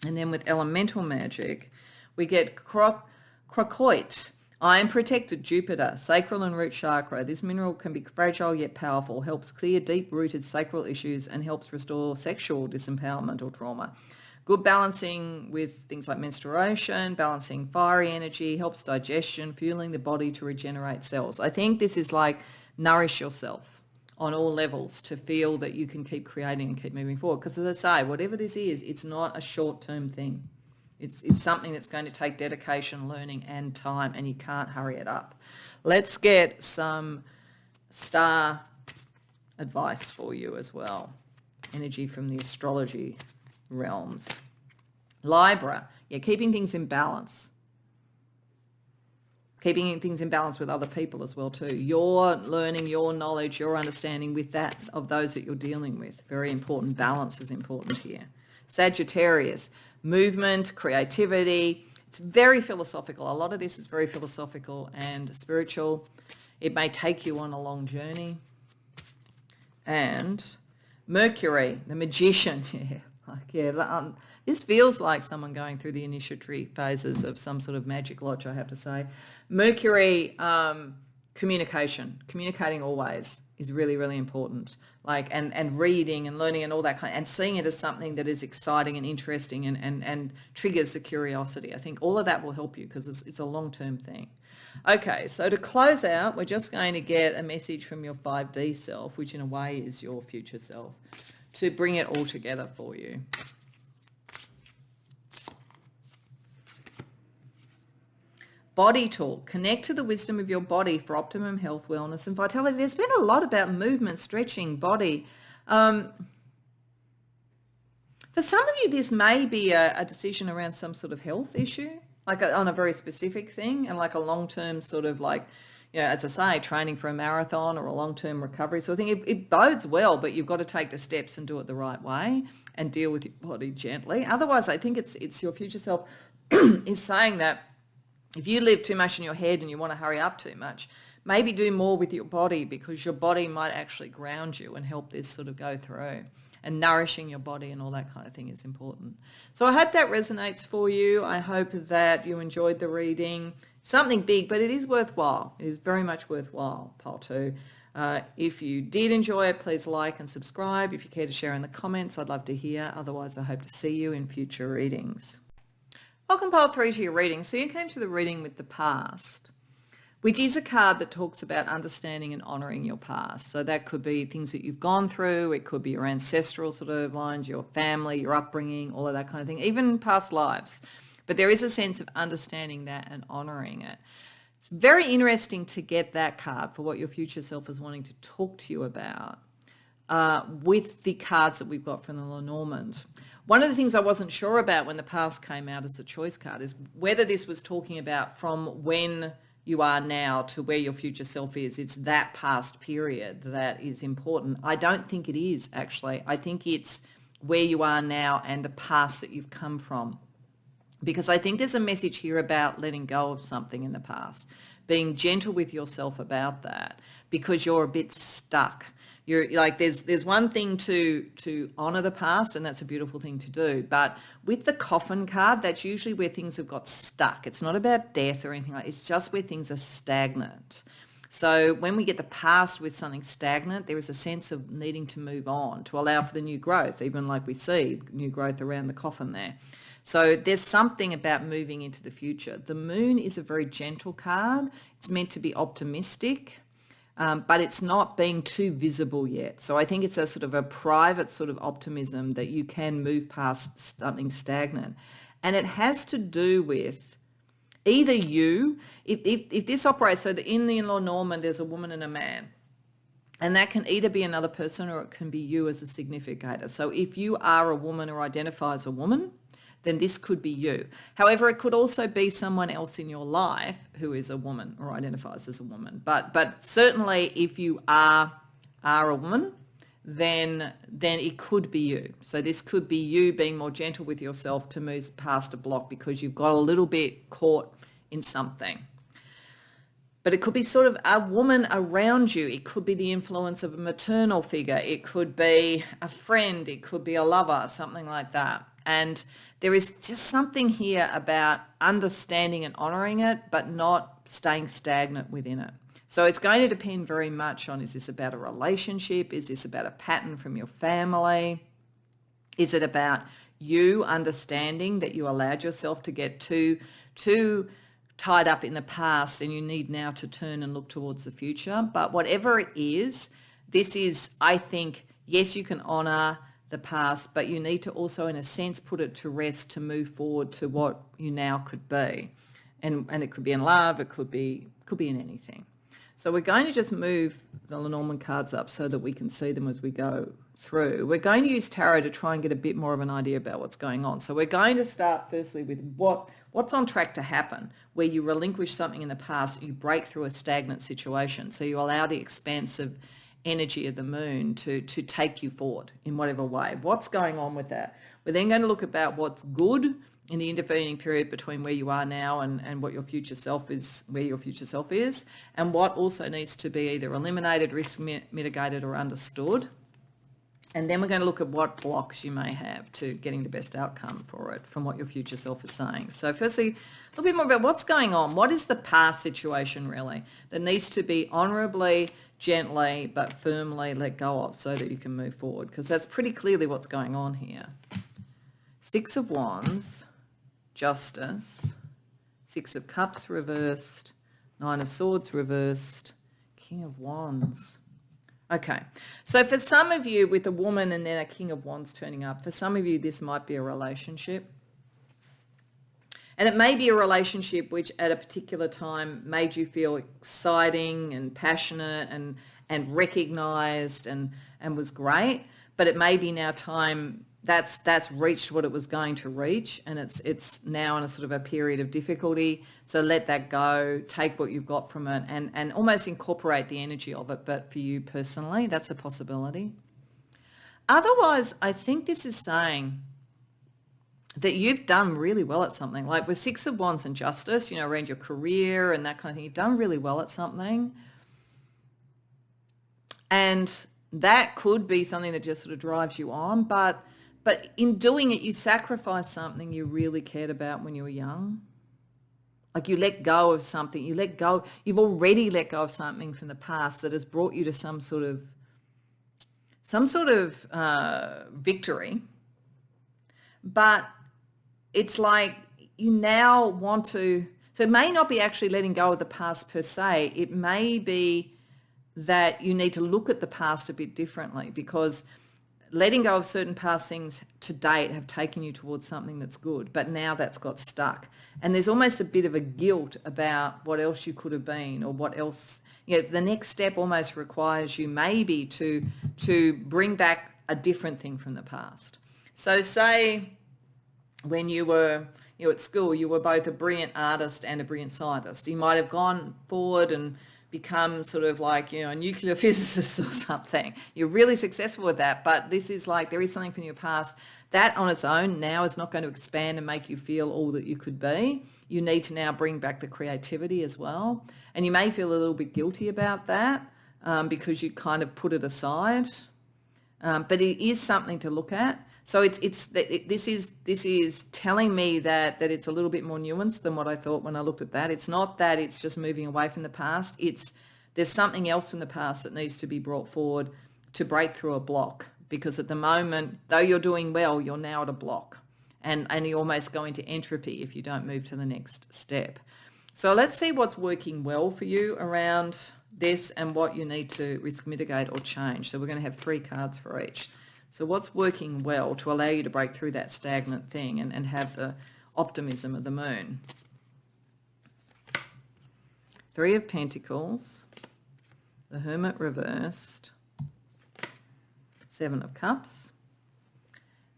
And then with elemental magic, we get crocoite. I am protected, Jupiter, sacral and root chakra. This mineral can be fragile yet powerful, helps clear deep-rooted sacral issues, and helps restore sexual disempowerment or trauma. Good balancing with things like menstruation, balancing fiery energy, helps digestion, fueling the body to regenerate cells. I think this is like nourish yourself on all levels to feel that you can keep creating and keep moving forward. Because as I say, whatever this is, it's not a short-term thing. It's something that's going to take dedication, learning, and time, and you can't hurry it up. Let's get some star advice for you as well. Energy from the astrology realms. Libra, keeping things in balance. Keeping things in balance with other people as well too. Your learning, your knowledge, your understanding with that of those that you're dealing with. Very important. Balance is important here. Sagittarius, movement, creativity. It's very philosophical. A lot of this is very philosophical and spiritual. It may take you on a long journey. And Mercury, the magician. This feels like someone going through the initiatory phases of some sort of magic lodge, I have to say. Mercury, communicating always is really, really important. And reading and learning and all that and seeing it as something that is exciting and interesting and triggers the curiosity. I think all of that will help you because it's a long-term thing. Okay, so to close out, we're just going to get a message from your 5D self, which in a way is your future self, to bring it all together for you. Body talk. Connect to the wisdom of your body for optimum health, wellness, and vitality. There's been a lot about movement, stretching, body. For some of you, this may be a decision around some sort of health issue, on a very specific thing, and like a long-term sort of as I say, training for a marathon or a long-term recovery. So I think it bodes well, but you've got to take the steps and do it the right way and deal with your body gently. Otherwise, I think it's your future self is saying that if you live too much in your head and you want to hurry up too much, maybe do more with your body, because your body might actually ground you and help this sort of go through. And nourishing your body and all that kind of thing is important. So I hope that resonates for you. I hope that you enjoyed the reading. Something big, but it is worthwhile. It is very much worthwhile, Pile 2. If you did enjoy it, please like and subscribe. If you care to share in the comments, I'd love to hear. Otherwise, I hope to see you in future readings. Welcome, Pile 3, to your reading. So you came to the reading with the past, which is a card that talks about understanding and honouring your past. So that could be things that you've gone through. It could be your ancestral sort of lines, your family, your upbringing, all of that kind of thing, even past lives. But there is a sense of understanding that and honouring it. It's very interesting to get that card for what your future self is wanting to talk to you about with the cards that we've got from the Lenormand. One of the things I wasn't sure about when the past came out as a choice card is whether this was talking about from when you are now to where your future self is. It's that past period that is important. I don't think it is, actually. I think it's where you are now and the past that you've come from. Because I think there's a message here about letting go of something in the past, being gentle with yourself about that, because you're a bit stuck. You're like, there's one thing to honor the past, and that's a beautiful thing to do. But with the coffin card, that's usually where things have got stuck. It's not about death or anything like that. It's just where things are stagnant. So when we get the past with something stagnant, there is a sense of needing to move on to allow for the new growth, even like we see new growth around the coffin there. So there's something about moving into the future. The moon is a very gentle card. It's meant to be optimistic, but it's not being too visible yet. So I think it's a sort of a private sort of optimism that you can move past something stagnant. And it has to do with either you, if this operates, so in the in-law Norman, there's a woman and a man. And that can either be another person or it can be you as a significator. So if you are a woman or identify as a woman, then this could be you. However, it could also be someone else in your life who is a woman or identifies as a woman. But certainly if you are a woman, then it could be you. So this could be you being more gentle with yourself to move past a block because you've got a little bit caught in something. But it could be sort of a woman around you. It could be the influence of a maternal figure. It could be a friend. It could be a lover, something like that. And there is just something here about understanding and honouring it, but not staying stagnant within it. So it's going to depend very much on, is this about a relationship? Is this about a pattern from your family? Is it about you understanding that you allowed yourself to get too tied up in the past and you need now to turn and look towards the future? But whatever it is, this is, I think, yes, you can honour the past, but you need to also, in a sense, put it to rest to move forward to what you now could be. And it could be in love, it could be in anything. So we're going to just move the Lenormand cards up so that we can see them as we go through. We're going to use tarot to try and get a bit more of an idea about what's going on. So we're going to start firstly with what's on track to happen, where you relinquish something in the past, you break through a stagnant situation. So you allow the expansive energy of the moon to take you forward in whatever way. What's going on with that? We're then going to look about what's good in the intervening period between where you are now and what your future self is, where your future self is, and what also needs to be either eliminated, risk mitigated, or understood. And then we're going to look at what blocks you may have to getting the best outcome for it from what your future self is saying. So firstly, a little bit more about what's going on. What is the past situation really that needs to be honourably, gently, but firmly let go of so that you can move forward? Because that's pretty clearly what's going on here. 6 of Wands, Justice, 6 of Cups reversed, 9 of Swords reversed, King of Wands. Okay, so for some of you with a woman and then a King of Wands turning up, for some of you this might be a relationship. And it may be a relationship which at a particular time made you feel exciting and passionate and recognised and was great, but it may be now time that's reached what it was going to reach, and it's now in a sort of a period of difficulty. So let that go, take what you've got from it and almost incorporate the energy of it. But for you personally, that's a possibility. Otherwise, I think this is saying that you've done really well at something. Like with 6 of Wands and Justice, around your career and that kind of thing, you've done really well at something. And that could be something that just sort of drives you on. But in doing it, you sacrifice something you really cared about when you were young. Like you let go of something, you've already let go of something from the past that has brought you to some sort of victory. But it's like you now want to, so it may not be actually letting go of the past per se. It may be that you need to look at the past a bit differently, because letting go of certain past things to date have taken you towards something that's good, but now that's got stuck. And there's almost a bit of a guilt about what else you could have been or what else, the next step almost requires you maybe to bring back a different thing from the past. So say when you were at school, you were both a brilliant artist and a brilliant scientist. You might have gone forward and become sort of like, a nuclear physicist or something. You're really successful with that, but this is like, there is something from your past that on its own now is not going to expand and make you feel all that you could be. You need to now bring back the creativity as well. And you may feel a little bit guilty about that because you kind of put it aside. But it is something to look at. So this is telling me that it's a little bit more nuanced than what I thought when I looked at that. It's not that it's just moving away from the past. There's there's something else from the past that needs to be brought forward to break through a block, because at the moment, though you're doing well, you're now at a block, and you almost go into entropy if you don't move to the next step. So let's see what's working well for you around this and what you need to risk mitigate or change. So we're going to have 3 cards for each. So what's working well to allow you to break through that stagnant thing and have the optimism of the moon? 3 of Pentacles, the Hermit reversed, 7 of Cups,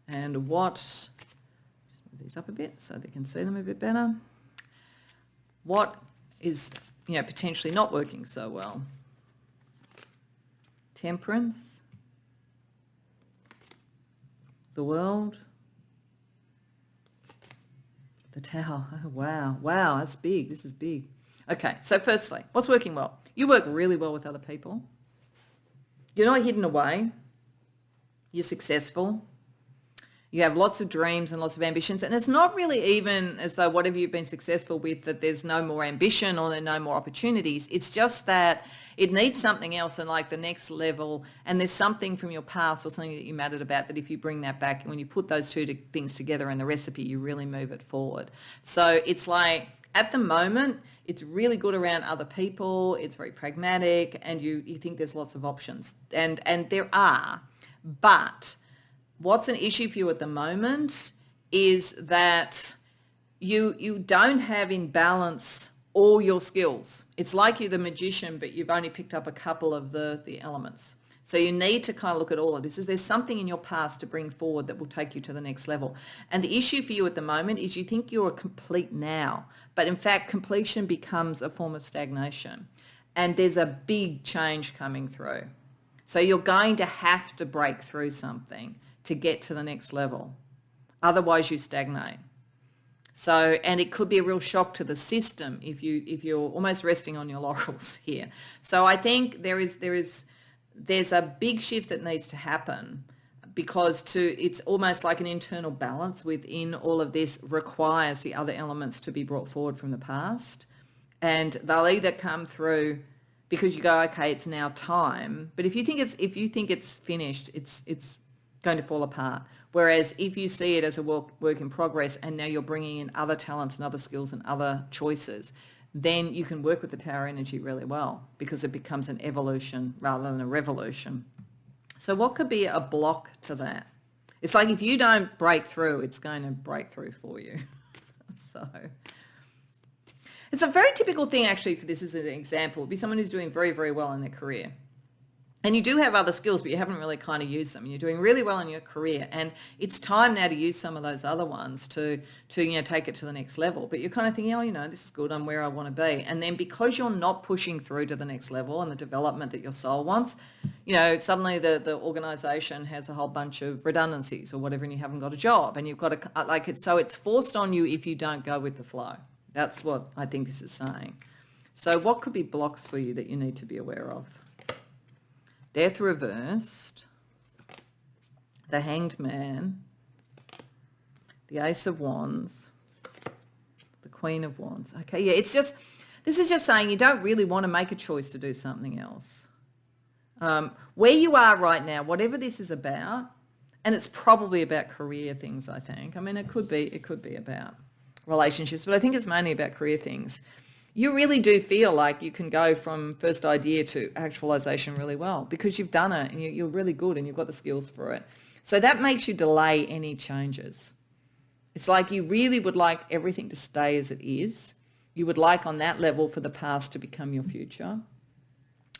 and what, just move these up a bit so they can see them a bit better. What is, potentially not working so well? Temperance, the World, the Tower. Oh, wow. Wow, that's big. This is big. Okay, so firstly, what's working well? You work really well with other people. You're not hidden away. You're successful. You have lots of dreams and lots of ambitions. And it's not really even as though whatever you've been successful with, that there's no more ambition or there are no more opportunities. It's just that it needs something else and like the next level. And there's something from your past or something that you mattered about that if you bring that back, when you put those two things together in the recipe, you really move it forward. So it's like at the moment, it's really good around other people. It's very pragmatic and you think there's lots of options. And there are, but what's an issue for you at the moment is that you don't have in balance all your skills. It's like you're the magician, but you've only picked up a couple of the elements. So you need to kind of look at all of this. There's something in your past to bring forward that will take you to the next level. And the issue for you at the moment is you think you're complete now, but in fact, completion becomes a form of stagnation. And there's a big change coming through. So you're going to have to break through something to get to the next level. Otherwise you stagnate. So, and it could be a real shock to the system if you're almost resting on your laurels here. So I think there's a big shift that needs to happen, because it's almost like an internal balance within all of this requires the other elements to be brought forward from the past. And they'll either come through because you go, okay, it's now time. But if you think it's finished, it's going to fall apart. Whereas if you see it as a work in progress and now you're bringing in other talents and other skills and other choices, then you can work with the Tower energy really well, because it becomes an evolution rather than a revolution. So what could be a block to that? It's like if you don't break through, it's going to break through for you. So it's a very typical thing actually for this as an example. It'd be someone who's doing very, very well in their career. And you do have other skills, but you haven't really kind of used them. You're doing really well in your career, and it's time now to use some of those other ones to take it to the next level. But you're kind of thinking, oh, this is good. I'm where I want to be. And then because you're not pushing through to the next level and the development that your soul wants, suddenly the organisation has a whole bunch of redundancies or whatever, and you haven't got a job, and you've got to so it's forced on you if you don't go with the flow. That's what I think this is saying. So what could be blocks for you that you need to be aware of? Death reversed, the Hanged Man, the Ace of Wands, the Queen of Wands. Okay, yeah, this is just saying you don't really want to make a choice to do something else. Where you are right now, whatever this is about, and it's probably about career things, I think. I mean, it could be about relationships, but I think it's mainly about career things. You really do feel like you can go from first idea to actualization really well, because you've done it and you're really good and you've got the skills for it. So that makes you delay any changes. It's like you really would like everything to stay as it is. You would like on that level for the past to become your future.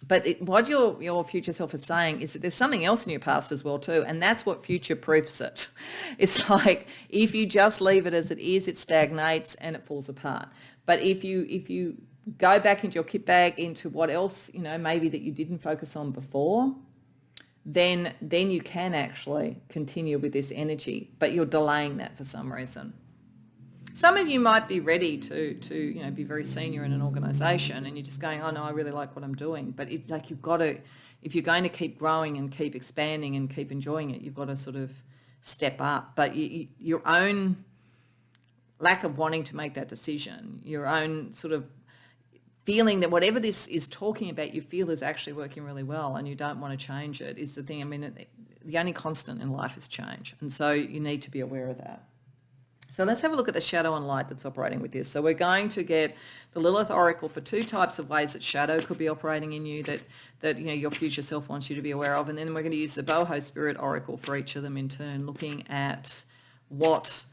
But what your future self is saying is that there's something else in your past as well too, and that's what future-proofs it. It's like if you just leave it as it is, it stagnates and it falls apart. But if you go back into your kit bag, into what else, maybe that you didn't focus on before, then you can actually continue with this energy, but you're delaying that for some reason. Some of you might be ready to be very senior in an organisation, and you're just going, oh no, I really like what I'm doing. But it's like you've got to, if you're going to keep growing and keep expanding and keep enjoying it, you've got to sort of step up. But your own lack of wanting to make that decision, your own sort of feeling that whatever this is talking about, you feel is actually working really well and you don't want to change it is the thing. I mean, the only constant in life is change. And so you need to be aware of that. So let's have a look at the shadow and light that's operating with this. So we're going to get the Lilith Oracle for 2 types of ways that shadow could be operating in you that your future self wants you to be aware of. And then we're going to use the Boho Spirit Oracle for each of them in turn, looking at what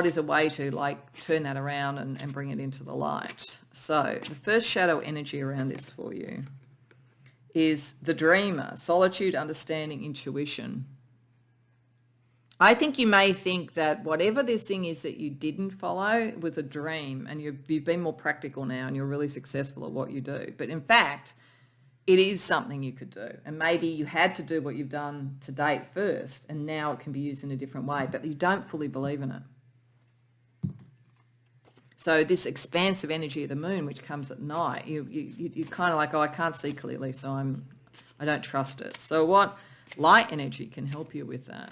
is a way to turn that around and bring it into the light. So the first shadow energy around this for you is the dreamer, solitude, understanding, intuition. I think you may think that whatever this thing is that you didn't follow was a dream and you've been more practical now and you're really successful at what you do. But in fact, it is something you could do. And maybe you had to do what you've done to date first and now it can be used in a different way, but you don't fully believe in it. So this expansive energy of the moon, which comes at night, you're kind of like, oh, I can't see clearly, so I don't trust it. So what light energy can help you with that?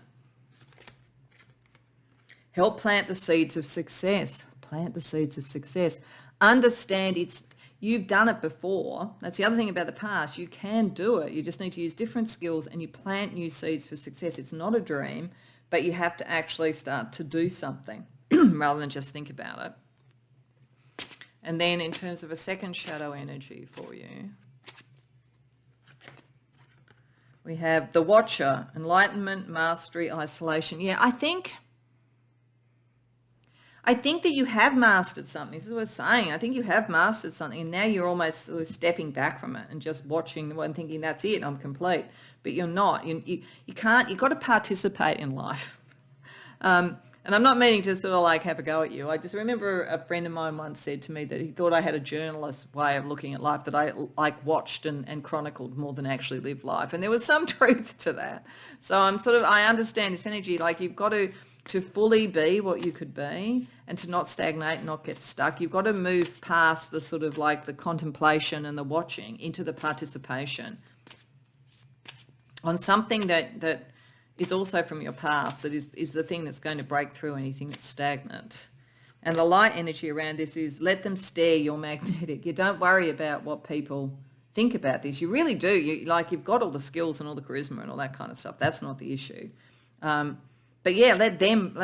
Help plant the seeds of success. Plant the seeds of success. Understand you've done it before. That's the other thing about the past. You can do it. You just need to use different skills and you plant new seeds for success. It's not a dream, but you have to actually start to do something rather than just think about it. And then in terms of a second shadow energy for you, we have the Watcher, enlightenment, mastery, isolation. Yeah, I think that you have mastered something. This is what I was saying. I think you have mastered something and now you're almost sort of stepping back from it and just watching the one thinking that's it, I'm complete. But you're not. You can't, you've got to participate in life. And I'm not meaning to sort of have a go at you. I just remember a friend of mine once said to me that he thought I had a journalist way of looking at life, that I watched and chronicled more than actually lived life. And there was some truth to that. So I understand this energy, you've got to fully be what you could be and to not stagnate, not get stuck. You've got to move past the sort of the contemplation and the watching into the participation on something that is also from your past, that is the thing that's going to break through anything that's stagnant. And the light energy around this is let them stare, you're magnetic. You don't worry about what people think about this. You really do. You've got all the skills and all the charisma and all that kind of stuff. That's not the issue. But yeah, let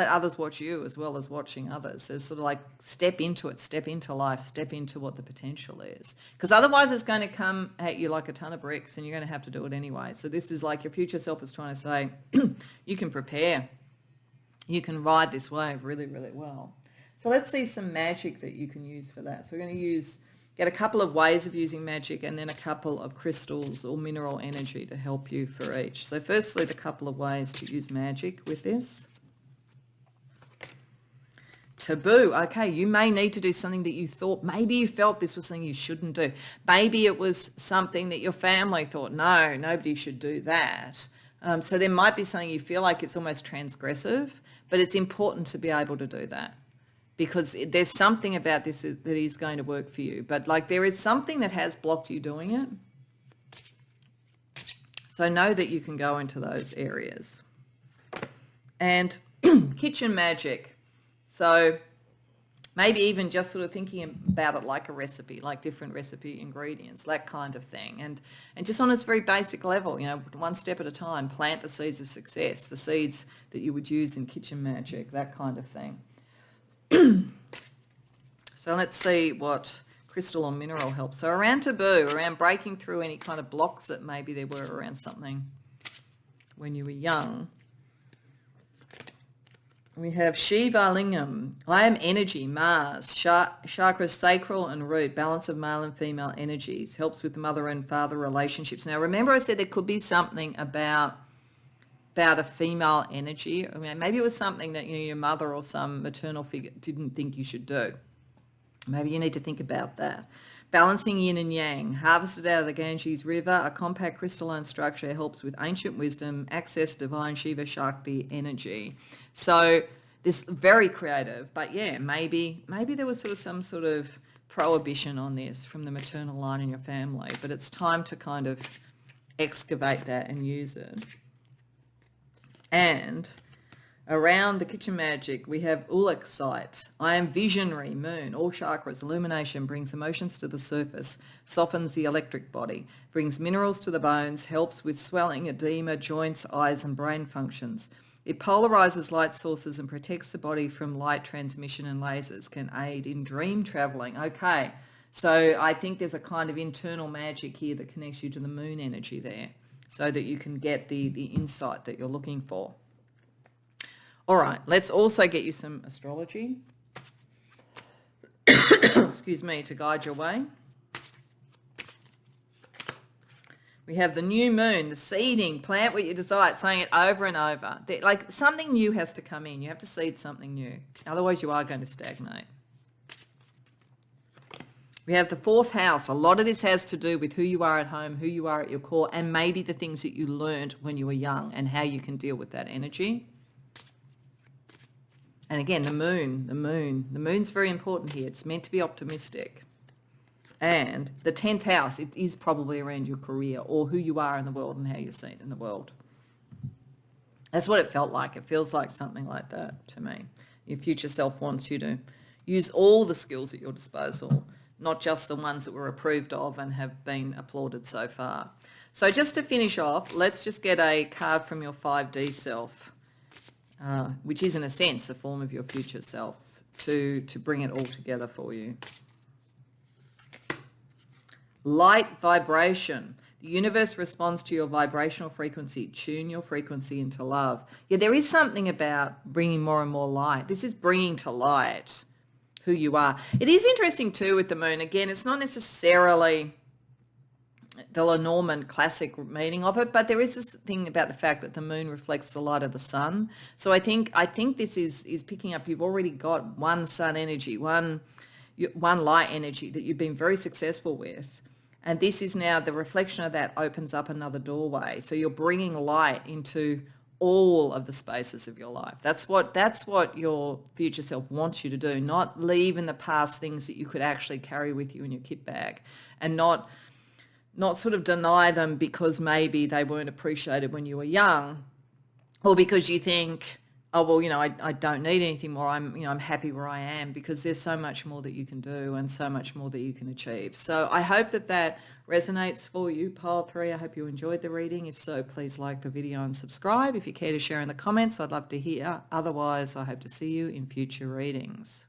others watch you as well as watching others. It's sort of step into it, step into life, step into what the potential is. Because otherwise it's going to come at you like a ton of bricks and you're going to have to do it anyway. So this is your future self is trying to say, you can prepare. You can ride this wave really, really well. So let's see some magic that you can use for that. So we're going to get a couple of ways of using magic and then a couple of crystals or mineral energy to help you for each. So firstly, the couple of ways to use magic with this. Taboo. Okay, you may need to do something that you thought, maybe you felt this was something you shouldn't do. Maybe it was something that your family thought, no, nobody should do that. So there might be something you feel like it's almost transgressive, but it's important to be able to do that, because there's something about this that is going to work for you. But there is something that has blocked you doing it. So know that you can go into those areas. And kitchen magic. So maybe even just sort of thinking about it like a recipe, like different recipe ingredients, that kind of thing. And just on its very basic level, one step at a time, plant the seeds of success, the seeds that you would use in kitchen magic, that kind of thing. So let's see what crystal or mineral helps. So around taboo, around breaking through any kind of blocks that maybe there were around something when you were young. We have Shiva Lingam. I am energy, Mars, chakras sacral and root, balance of male and female energies, helps with the mother and father relationships. Now remember I said there could be something about a female energy. I mean, maybe it was something that your mother or some maternal figure didn't think you should do. Maybe you need to think about that. Balancing yin and yang, harvested out of the Ganges River, a compact crystalline structure, helps with ancient wisdom, access divine Shiva Shakti energy. So this very creative, but yeah, maybe there was some sort of prohibition on this from the maternal line in your family, but it's time to kind of excavate that and use it. And Around the kitchen magic, we have Ulexite. I am visionary, moon, all chakras, illumination, brings emotions to the surface, softens the electric body, brings minerals to the bones, helps with swelling, edema, joints, eyes and brain functions. It polarizes light sources and protects the body from light transmission and lasers, can aid in dream traveling. Okay, so I think there's a kind of internal magic here that connects you to the moon energy there so that you can get the insight that you're looking for. All right, let's also get you some astrology, excuse me, to guide your way. We have the new moon, the seeding, plant what you desire, saying it over and over. Like something new has to come in. You have to seed something new. Otherwise you are going to stagnate. We have the fourth house. A lot of this has to do with who you are at home, who you are at your core, and maybe the things that you learned when you were young and how you can deal with that energy. And again, the moon's very important here. It's meant to be optimistic. And the 10th house, it is probably around your career or who you are in the world and how you're seen in the world. That's what it felt like. It feels like something like that to me. Your future self wants you to use all the skills at your disposal, not just the ones that were approved of and have been applauded so far. So just to finish off, let's just get a card from your 5D self. Which is in a sense a form of your future self, to bring it all together for you. Light vibration. The universe responds to your vibrational frequency. Tune your frequency into love. Yeah, there is something about bringing more and more light. This is bringing to light who you are. It is interesting too with the moon. Again, it's not necessarily the Lenormand classic meaning of it, but there is this thing about the fact that the moon reflects the light of the sun. So I think this is picking up. You've already got one sun energy, one light energy that you've been very successful with, and this is now the reflection of that opens up another doorway. So you're bringing light into all of the spaces of your life. That's what your future self wants you to do. Not leave in the past things that you could actually carry with you in your kit bag, and not sort of deny them because maybe they weren't appreciated when you were young, or because you think, oh, well, I don't need anything more. I'm happy where I am, because there's so much more that you can do and so much more that you can achieve. So I hope that resonates for you, Pile 3. I hope you enjoyed the reading. If so, please like the video and subscribe. If you care to share in the comments, I'd love to hear. Otherwise, I hope to see you in future readings.